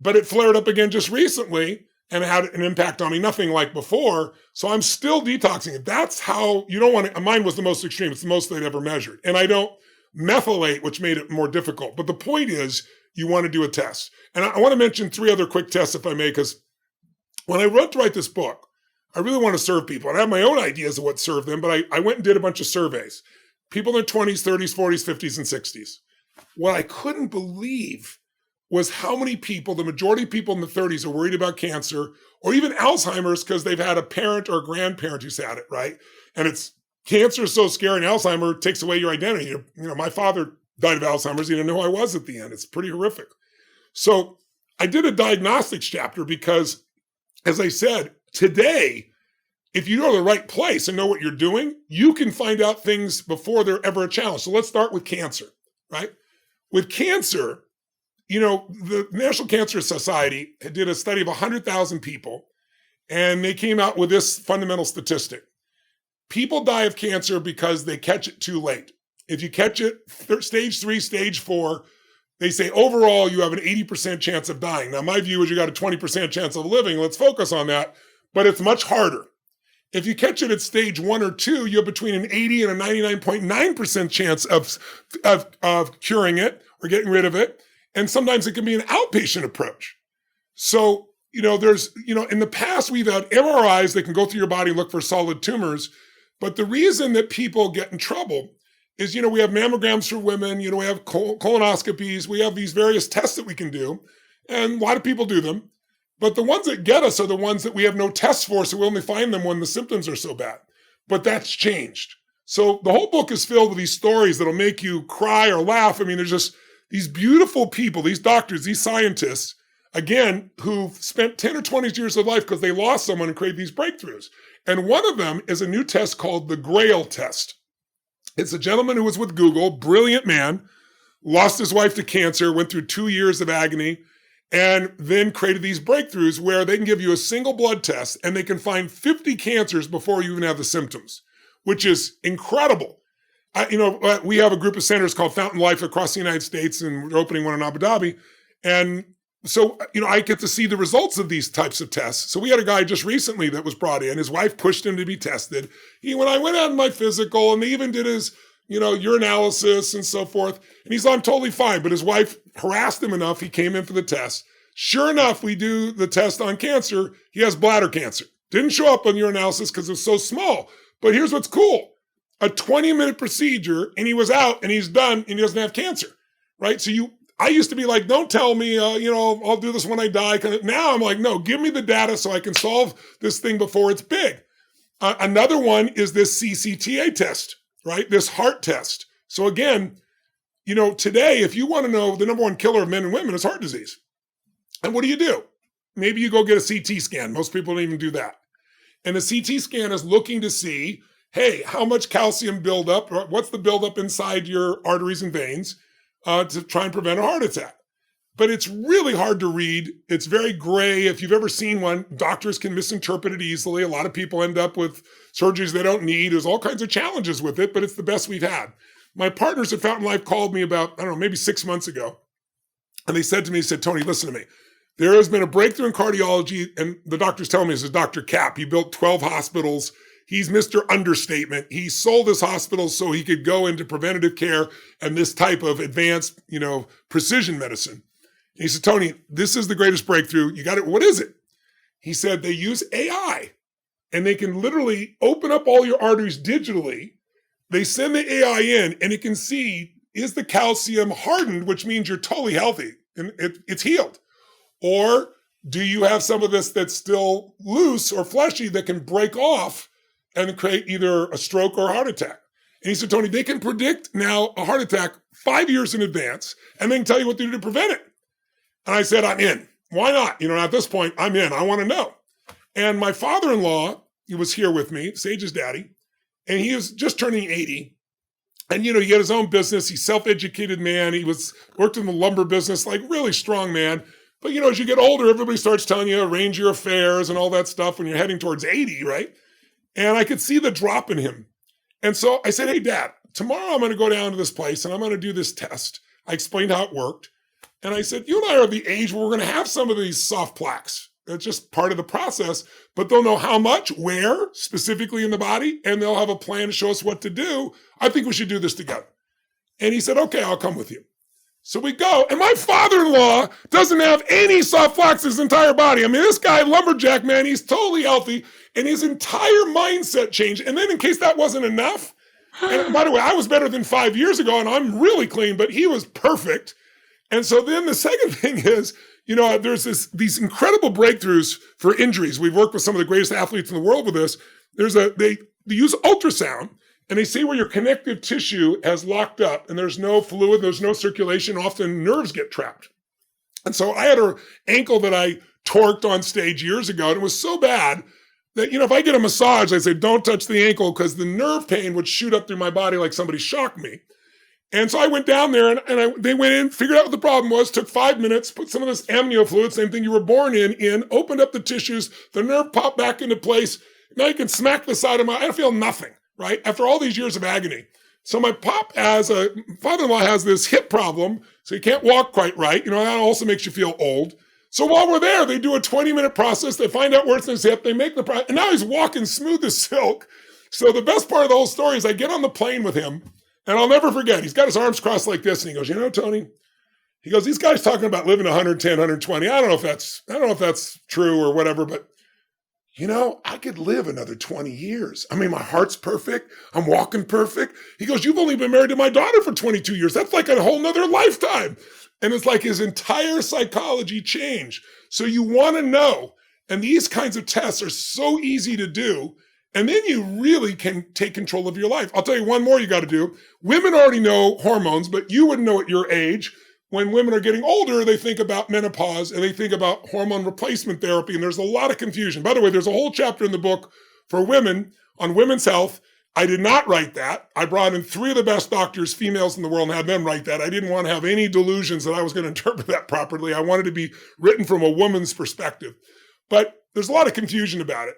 but it flared up again just recently and had an impact on me, nothing like before. So I'm still detoxing it. That's how you don't want to, mine was the most extreme. It's the most they'd ever measured. And I don't methylate, which made it more difficult. But the point is you want to do a test. And I want to mention 3 other quick tests, if I may, because when I wrote to write this book, I really want to serve people. And I have my own ideas of what served them, but I went and did a bunch of surveys. People in their 20s, 30s, 40s, 50s, and 60s. What I couldn't believe was how many people, the majority of people in the 30s are worried about cancer or even Alzheimer's because they've had a parent or a grandparent who's had it, right? And it's cancer is so scary and Alzheimer takes away your identity. You know, my father died of Alzheimer's. He didn't know who I was at the end. It's pretty horrific. So I did a diagnostics chapter because, as I said, today, if you go to the right place and know what you're doing, you can find out things before they're ever a challenge. So let's start with cancer, right? With cancer, you know, the National Cancer Society did a study of 100,000 people, and they came out with this fundamental statistic. People die of cancer because they catch it too late. If you catch it stage 3, stage 4, they say overall you have an 80% chance of dying. Now, my view is you got a 20% chance of living. Let's focus on that, but it's much harder. If you catch it at stage 1 or 2, you have between an 80 and a 99.9% chance of curing it or getting rid of it. And sometimes it can be an outpatient approach. So, you know, there's, you know, in the past, we've had MRIs that can go through your body and look for solid tumors. But the reason that people get in trouble is, you know, we have mammograms for women, you know, we have colonoscopies, we have these various tests that we can do. And a lot of people do them. But the ones that get us are the ones that we have no tests for, so we only find them when the symptoms are so bad. But that's changed. So the whole book is filled with these stories that'll make you cry or laugh. I mean, there's just these beautiful people, these doctors, these scientists, again, who've spent 10 or 20 years of life because they lost someone and created these breakthroughs. And one of them is a new test called the Grail Test. It's a gentleman who was with Google, brilliant man, lost his wife to cancer, went through 2 years of agony, and then created these breakthroughs where they can give you a single blood test and they can find 50 cancers before you even have the symptoms, which is incredible. We have a group of centers called Fountain Life across the United States, and we're opening one in Abu Dhabi. And so, you know, I get to see the results of these types of tests. So we had a guy just recently that was brought in. His wife pushed him to be tested. When I went out in my physical, and they even did his, you know, urinalysis and so forth. And he's like, I'm totally fine. But his wife harassed him enough. He came in for the test. Sure enough, we do the test on cancer. He has bladder cancer. Didn't show up on urinalysis because it was so small. But here's what's cool. A 20-minute procedure, and he was out, and he's done, and he doesn't have cancer, right? So I used to be like, don't tell me, I'll do this when I die. Now I'm like, no, give me the data so I can solve this thing before it's big. Another one is this CCTA test, right? This heart test. So again, you know, today, if you want to know the number one killer of men and women is heart disease. And what do? Maybe you go get a CT scan. Most people don't even do that. And the CT scan is looking to see, hey, how much calcium buildup, or what's the buildup inside your arteries and veins to try and prevent a heart attack. But it's really hard to read. It's very gray. If you've ever seen one, doctors can misinterpret it easily. A lot of people end up with surgeries they don't need. There's all kinds of challenges with it, but it's the best we've had. My partners at Fountain Life called me about, maybe 6 months ago. And they said to me, Tony, listen to me. There has been a breakthrough in cardiology. And the doctors tell me this is Dr. Cap. He built 12 hospitals. He's Mr. Understatement. He sold his hospitals so he could go into preventative care and this type of advanced, precision medicine. And he said, Tony, this is the greatest breakthrough. You got it. What is it? He said they use AI and they can literally open up all your arteries digitally. They send the AI in and it can see, is the calcium hardened, which means you're totally healthy and it's healed? Or do you have some of this that's still loose or fleshy that can break off and create either a stroke or a heart attack? And he said, Tony, they can predict now a heart attack 5 years in advance and they can tell you what to do to prevent it. And I said, I'm in. Why not? At this point, I'm in. I want to know. And my father-in-law, he was here with me, Sage's daddy, and he was just turning 80. And, he had his own business. He's self-educated man. He worked in the lumber business, like really strong man. But, as you get older, everybody starts telling you, arrange your affairs and all that stuff when you're heading towards 80, right? And I could see the drop in him. And so I said, hey, Dad, tomorrow I'm going to go down to this place and I'm going to do this test. I explained how it worked. And I said, you and I are the age where we're going to have some of these soft plaques. That's just part of the process, but they'll know how much, where, specifically in the body, and they'll have a plan to show us what to do. I think we should do this together. And he said, okay, I'll come with you. So we go, and my father-in-law doesn't have any soft plaques in his entire body. I mean, this guy, lumberjack man, he's totally healthy, and his entire mindset changed. And then in case that wasn't enough, and by the way, I was better than 5 years ago, and I'm really clean, but he was perfect. And so then the second thing is, there's these incredible breakthroughs for injuries. We've worked with some of the greatest athletes in the world with this. They use ultrasound and they see where your connective tissue has locked up and there's no fluid, there's no circulation, often nerves get trapped. And so I had an ankle that I torqued on stage years ago, and it was so bad that, if I get a massage, I say, don't touch the ankle because the nerve pain would shoot up through my body like somebody shocked me. And so I went down there and they went in, figured out what the problem was, took 5 minutes, put some of this amnio fluid, same thing you were born in, opened up the tissues, the nerve popped back into place. Now you can smack the side of I feel nothing, right? After all these years of agony. So my father-in-law has this hip problem, so he can't walk quite right. That also makes you feel old. So while we're there, they do a 20-minute process. They find out where it's in his hip. They make the process, and now he's walking smooth as silk. So the best part of the whole story is I get on the plane with him, and I'll never forget, he's got his arms crossed like this, and he goes, Tony, he goes, these guys talking about living 110, 120. I don't know if that's true or whatever, but I could live another 20 years. I mean, my heart's perfect. I'm walking perfect. He goes, you've only been married to my daughter for 22 years. That's like a whole nother lifetime. And it's like his entire psychology changed. So you want to know, and these kinds of tests are so easy to do. And then you really can take control of your life. I'll tell you one more you got to do. Women already know hormones, but you wouldn't know at your age. When women are getting older, they think about menopause and they think about hormone replacement therapy. And there's a lot of confusion. By the way, there's a whole chapter in the book for women on women's health. I did not write that. I brought in 3 of the best doctors, females in the world, and had them write that. I didn't want to have any delusions that I was going to interpret that properly. I wanted to be written from a woman's perspective. But there's a lot of confusion about it.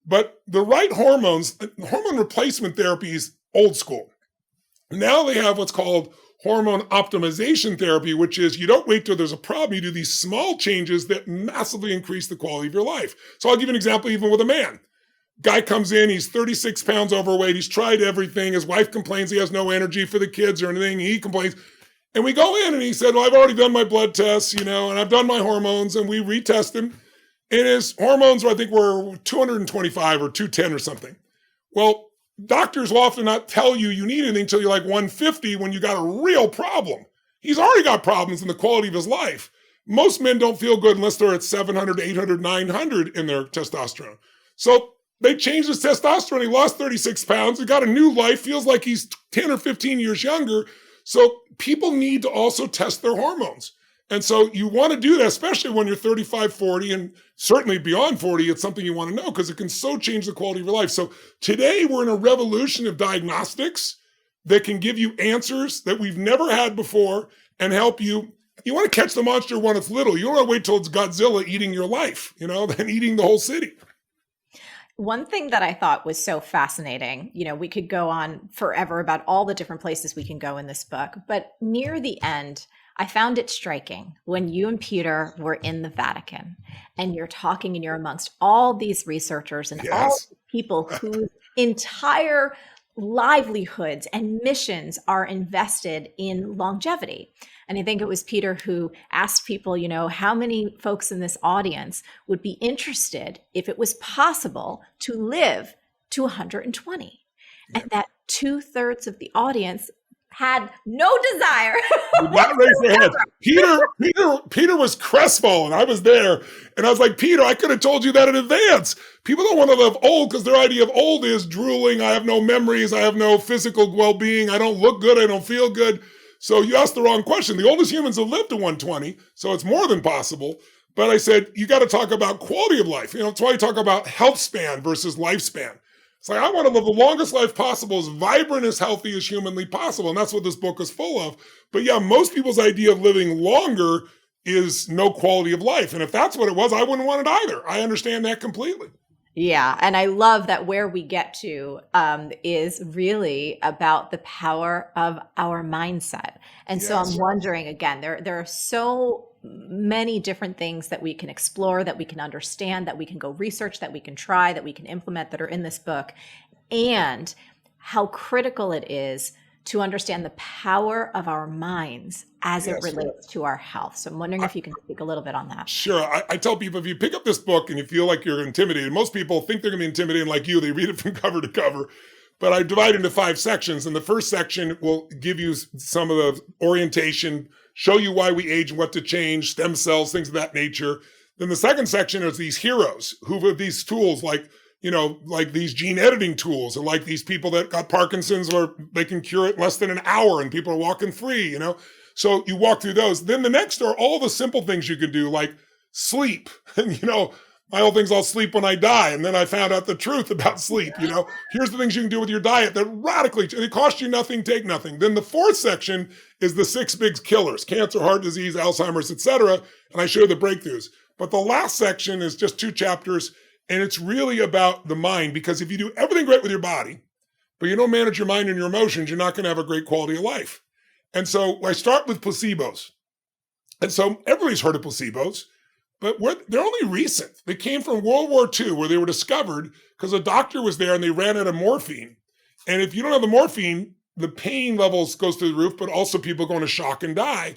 But the right hormones, hormone replacement therapy is old school. Now they have what's called hormone optimization therapy, which is you don't wait till there's a problem. You do these small changes that massively increase the quality of your life. So I'll give you an example even with a man. Guy comes in, he's 36 pounds overweight. He's tried everything. His wife complains he has no energy for the kids or anything. He complains. And we go in and he said, well, I've already done my blood tests, and I've done my hormones, and we retest him. And his hormones, I think, were 225 or 210 or something. Well, doctors will often not tell you need anything until you're like 150 when you got a real problem. He's already got problems in the quality of his life. Most men don't feel good unless they're at 700, 800, 900 in their testosterone. So they changed his testosterone. He lost 36 pounds. He got a new life. Feels like he's 10 or 15 years younger. So people need to also test their hormones. And so you want to do that, especially when you're 35, 40, and certainly beyond 40, it's something you want to know because it can so change the quality of your life. So today we're in a revolution of diagnostics that can give you answers that we've never had before and help you. You want to catch the monster when it's little. You don't want to wait till it's Godzilla eating your life, then eating the whole city. One thing that I thought was so fascinating, we could go on forever about all the different places we can go in this book, but near the end, I found it striking when you and Peter were in the Vatican and you're talking and you're amongst all these researchers and all people whose entire livelihoods and missions are invested in longevity. And I think it was Peter who asked people, how many folks in this audience would be interested if it was possible to live to 120? And that 2/3 of the audience had no desire. Did not raise their hands. Peter was crestfallen. I was there, and I was like, Peter, I could have told you that in advance. People don't want to live old because their idea of old is drooling. I have no memories. I have no physical well-being. I don't look good. I don't feel good. So you asked the wrong question. The oldest humans have lived to 120, so it's more than possible. But I said, you got to talk about quality of life. That's why I talk about health span versus lifespan. It's like, I want to live the longest life possible, as vibrant, as healthy as humanly possible. And that's what this book is full of. But yeah, most people's idea of living longer is no quality of life. And if that's what it was, I wouldn't want it either. I understand that completely. Yeah. And I love that where we get to is really about the power of our mindset. And so I'm wondering, again, there are so many different things that we can explore, that we can understand, that we can go research, that we can try, that we can implement, that are in this book, and how critical it is to understand the power of our minds as it relates to our health. So I'm wondering if you can speak a little bit on that. Sure. I tell people, if you pick up this book and you feel like you're intimidated, most people think they're going to be intimidated like you. They read it from cover to cover. But I divide into 5 sections. And the first section will give you some of the orientation, show you why we age and what to change, stem cells, things of that nature. Then the second section is these heroes who have these tools like these gene editing tools, and like these people that got Parkinson's where they can cure it in less than an hour and people are walking free, So you walk through those. Then the next are all the simple things you can do, like sleep. And, my whole thing's I'll sleep when I die. And then I found out the truth about sleep. Here's the things you can do with your diet that radically, it costs you nothing, take nothing. Then the fourth section is the 6 big killers: cancer, heart disease, Alzheimer's, etc. And I share the breakthroughs. But the last section is just 2 chapters. And it's really about the mind, because if you do everything great with your body, but you don't manage your mind and your emotions, you're not going to have a great quality of life. And so I start with placebos. And so everybody's heard of placebos, but they're only recent. They came from World War II, where they were discovered because a doctor was there and they ran out of morphine. And if you don't have the morphine, the pain levels goes through the roof, but also people go into shock and die.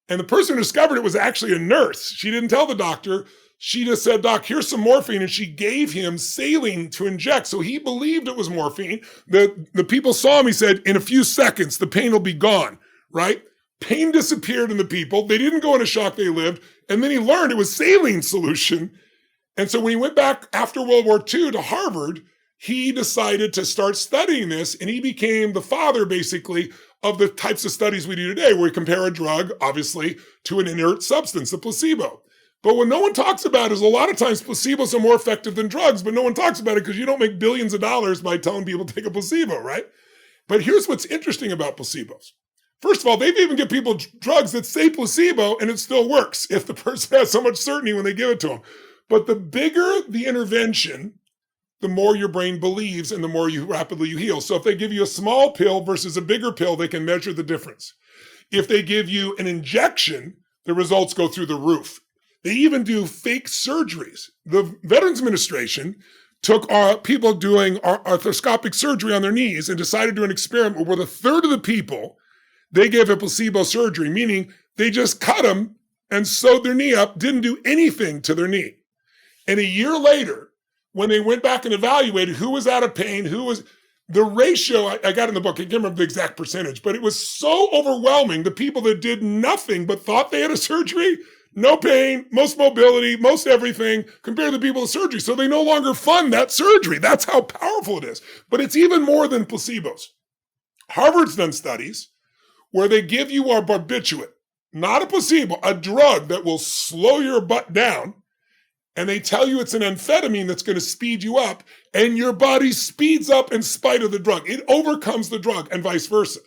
And the person who discovered it was actually a nurse. She didn't tell the doctor. She just said, "Doc, here's some morphine." And she gave him saline to inject. So he believed it was morphine. The people saw him. He said, "In a few seconds, the pain will be gone," right? Pain disappeared in the people. They didn't go into shock. They lived. And then he learned it was saline solution. And so when he went back after World War II to Harvard, he decided to start studying this. And he became the father, basically, of the types of studies we do today, where we compare a drug, obviously, to an inert substance, a placebo. But what no one talks about is a lot of times placebos are more effective than drugs, but no one talks about it because you don't make billions of dollars by telling people to take a placebo, right? But here's what's interesting about placebos. First of all, they've even given people drugs that say placebo and it still works if the person has so much certainty when they give it to them. But the bigger the intervention, the more your brain believes and the more rapidly you heal. So if they give you a small pill versus a bigger pill, they can measure the difference. If they give you an injection, the results go through the roof. They even do fake surgeries. The Veterans Administration took people doing arthroscopic surgery on their knees and decided to do an experiment where 1/3 of the people, they gave a placebo surgery, meaning they just cut them and sewed their knee up, didn't do anything to their knee. And a year later, when they went back and evaluated who was out of pain, the ratio, I got in the book, I can't remember the exact percentage, but it was so overwhelming. The people that did nothing but thought they had a surgery, no pain, most mobility, most everything, compared to the people with surgery. So they no longer fund that surgery. That's how powerful it is. But it's even more than placebos. Harvard's done studies where they give you a barbiturate, not a placebo, a drug that will slow your butt down. And they tell you it's an amphetamine that's going to speed you up, and your body speeds up in spite of the drug. It overcomes the drug, and vice versa.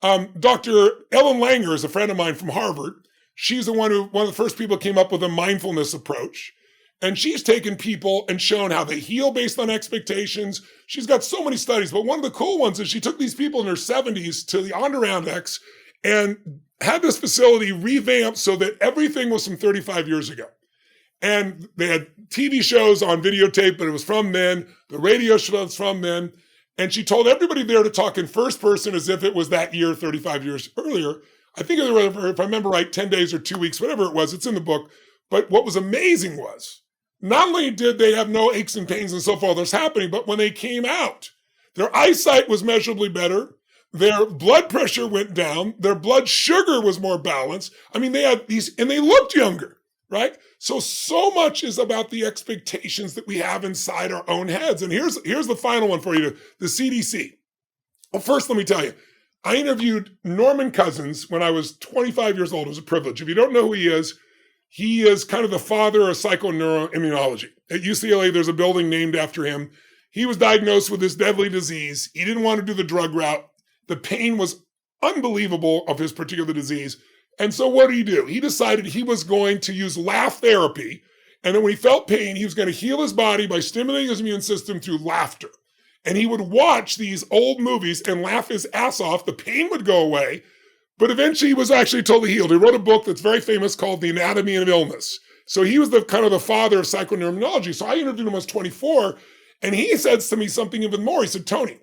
Dr. Ellen Langer is a friend of mine from Harvard. She's one of the first people who came up with a mindfulness approach. And she's taken people and shown how they heal based on expectations. She's got so many studies, but one of the cool ones is she took these people in their 70s to the Adirondacks and had this facility revamped so that everything was from 35 years ago. And they had TV shows on videotape, but it was from then. The radio show was from then. And she told everybody there to talk in first person as if it was that year, 35 years earlier. I think there were, if I remember right, 10 days or 2 weeks, whatever it was, it's in the book. But what was amazing was, not only did they have no aches and pains and so forth that's happening, but when they came out, their eyesight was measurably better. Their blood pressure went down. Their blood sugar was more balanced. I mean, they had these, and they looked younger, right? So much is about the expectations that we have inside our own heads. And here's the final one for you, the CDC. Well, first, let me tell you, I interviewed Norman Cousins when I was 25 years old. It was a privilege. If you don't know who he is kind of the father of psychoneuroimmunology. At UCLA, there's a building named after him. He was diagnosed with this deadly disease. He didn't want to do the drug route. The pain was unbelievable of his particular disease. And so what did he do? He decided he was going to use laugh therapy And then when he felt pain, he was going to heal his body by stimulating his immune system through laughter. And he would watch these old movies and laugh his ass off. The pain would go away, but eventually he was actually totally healed. He wrote a book that's very famous called The Anatomy of Illness. So he was the kind of the father of psychoneuroimmunology. So I interviewed him when I was 24, and he says to me something even more. He said, Tony,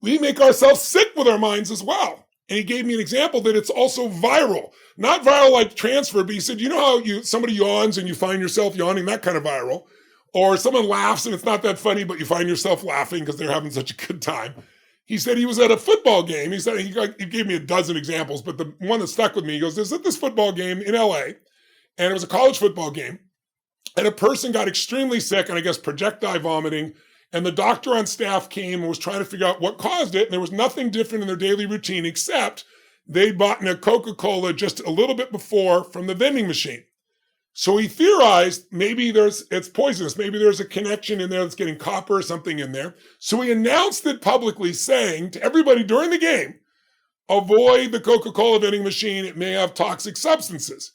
we make ourselves sick with our minds as well. And he gave me an example that it's also viral. Not viral like transfer, but he said, you know how somebody yawns and you find yourself yawning, that kind of viral. Or someone laughs and it's not that funny, but you find yourself laughing because they're having such a good time. He said he was at a football game. He said he gave me a dozen examples, but the one that stuck with me, he goes, there's at this football game in LA, and it was a college football game, and a person got extremely sick and I guess projectile vomiting, and the doctor on staff came and was trying to figure out what caused it, and there was nothing different in their daily routine except they'd bought a Coca-Cola just a little bit before from the vending machine. So he theorized maybe it's poisonous. Maybe there's a connection in there that's getting copper or something in there. So he announced it publicly, saying to everybody during the game, avoid the Coca-Cola vending machine. It may have toxic substances.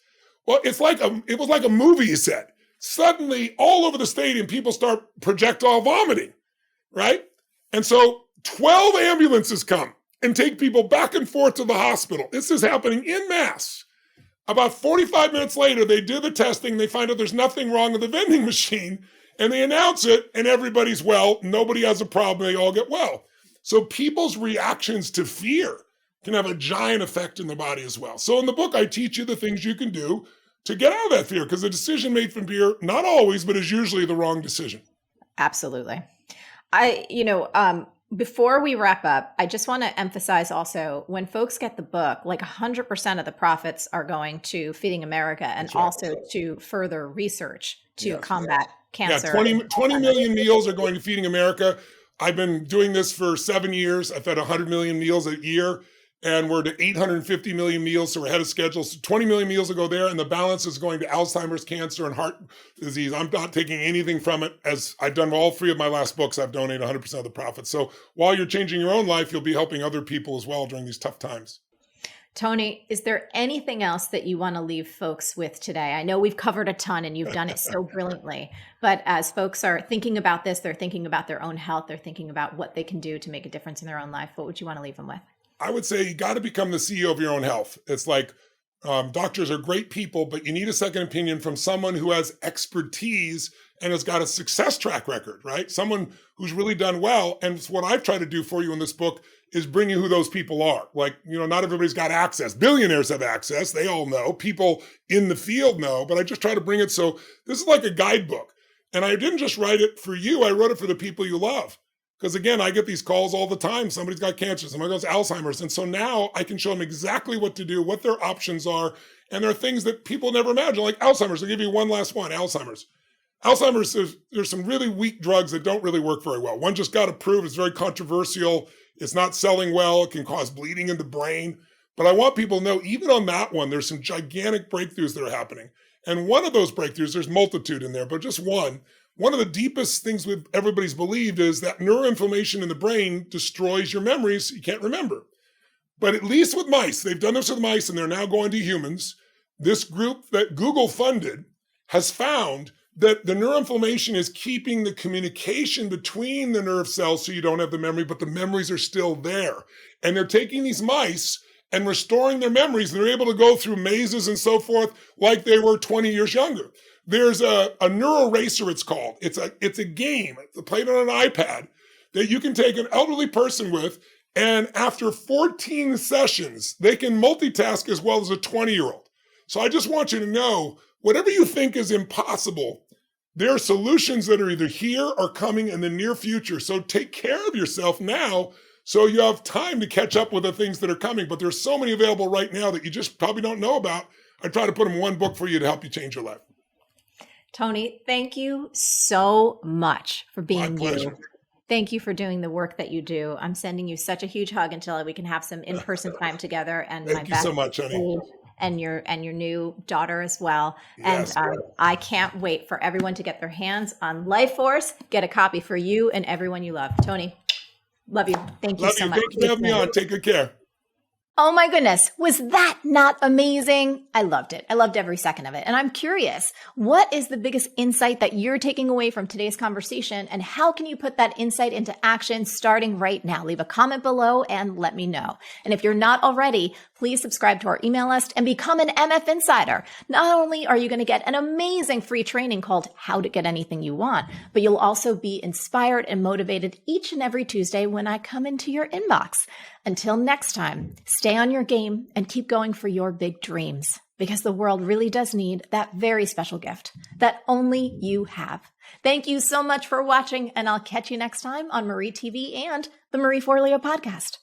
Well, it was like a movie, he said. Suddenly, all over the stadium, people start projectile vomiting, right? And so 12 ambulances come and take people back and forth to the hospital. This is happening en masse. About 45 minutes later, they do the testing. They find out there's nothing wrong with the vending machine, and they announce it, and everybody's well. Nobody has a problem. They all get well. So people's reactions to fear can have a giant effect in the body as well. So in the book, I teach you the things you can do to get out of that fear, because the decision made from fear, not always, but is usually the wrong decision. Absolutely. Before we wrap up, I just want to emphasize also, when folks get the book, like 100% of the profits are going to Feeding America and also to further research to combat cancer. Yeah, 20 million meals are going to Feeding America. I've been doing this for 7 years. I've fed 100 million meals a year, and we're to 850 million meals, so we're ahead of schedule. So 20 million meals will go there, and the balance is going to Alzheimer's, cancer, and heart disease. I'm not taking anything from it. As I've done all 3 of my last books, I've donated 100% of the profits. So while you're changing your own life, you'll be helping other people as well during these tough times. Tony, is there anything else that you want to leave folks with today? I know we've covered a ton and you've done it so brilliantly, but as folks are thinking about this, they're thinking about their own health, they're thinking about what they can do to make a difference in their own life. What would you want to leave them with? I would say you got to become the CEO of your own health. It's like doctors are great people, but you need a second opinion from someone who has expertise and has got a success track record, right? Someone who's really done well. And it's what I've tried to do for you in this book is bring you who those people are. Like, not everybody's got access. Billionaires have access. They all know. People in the field know, but I just try to bring it. So this is like a guidebook. And I didn't just write it for you. I wrote it for the people you love. Because again, I get these calls all the time. Somebody's got cancer, somebody has Alzheimer's. And so now I can show them exactly what to do, what their options are. And there are things that people never imagine, like Alzheimer's. I'll give you one last one, Alzheimer's. Alzheimer's, there's some really weak drugs that don't really work very well. One just got approved. It's very controversial. It's not selling well. It can cause bleeding in the brain. But I want people to know, even on that one, there's some gigantic breakthroughs that are happening. And one of those breakthroughs, there's multitude in there, but just one of the deepest things everybody's believed is that neuroinflammation in the brain destroys your memories. You can't remember. But at least with mice, they've done this with mice and they're now going to humans. This group that Google funded has found that the neuroinflammation is keeping the communication between the nerve cells so you don't have the memory, but the memories are still there. And they're taking these mice and restoring their memories. And they're able to go through mazes and so forth like they were 20 years younger. There's a neural racer, it's called. It's a game. It's played on an iPad that you can take an elderly person with, and after 14 sessions, they can multitask as well as a 20-year-old. So I just want you to know, whatever you think is impossible, there are solutions that are either here or coming in the near future. So take care of yourself now so you have time to catch up with the things that are coming. But there's so many available right now that you just probably don't know about. I try to put them in one book for you to help you change your life. Tony, thank you so much for being you. Thank you for doing the work that you do. I'm sending you such a huge hug until we can have some in-person time together. And thank you so much, honey. And your new daughter as well. Yes, and I can't wait for everyone to get their hands on Life Force. Get a copy for you and everyone you love. Tony, love you. Thank you so much. Thank you for having me on. Take good care. Oh my goodness. Was that not amazing? I loved it. I loved every second of it. And I'm curious, what is the biggest insight that you're taking away from today's conversation? And how can you put that insight into action starting right now? Leave a comment below and let me know. And if you're not already, please subscribe to our email list and become an MF Insider. Not only are you going to get an amazing free training called How to Get Anything You Want, but you'll also be inspired and motivated each and every Tuesday when I come into your inbox. Until next time, stay on your game and keep going for your big dreams, because the world really does need that very special gift that only you have. Thank you so much for watching, and I'll catch you next time on MarieTV and the Marie Forleo podcast.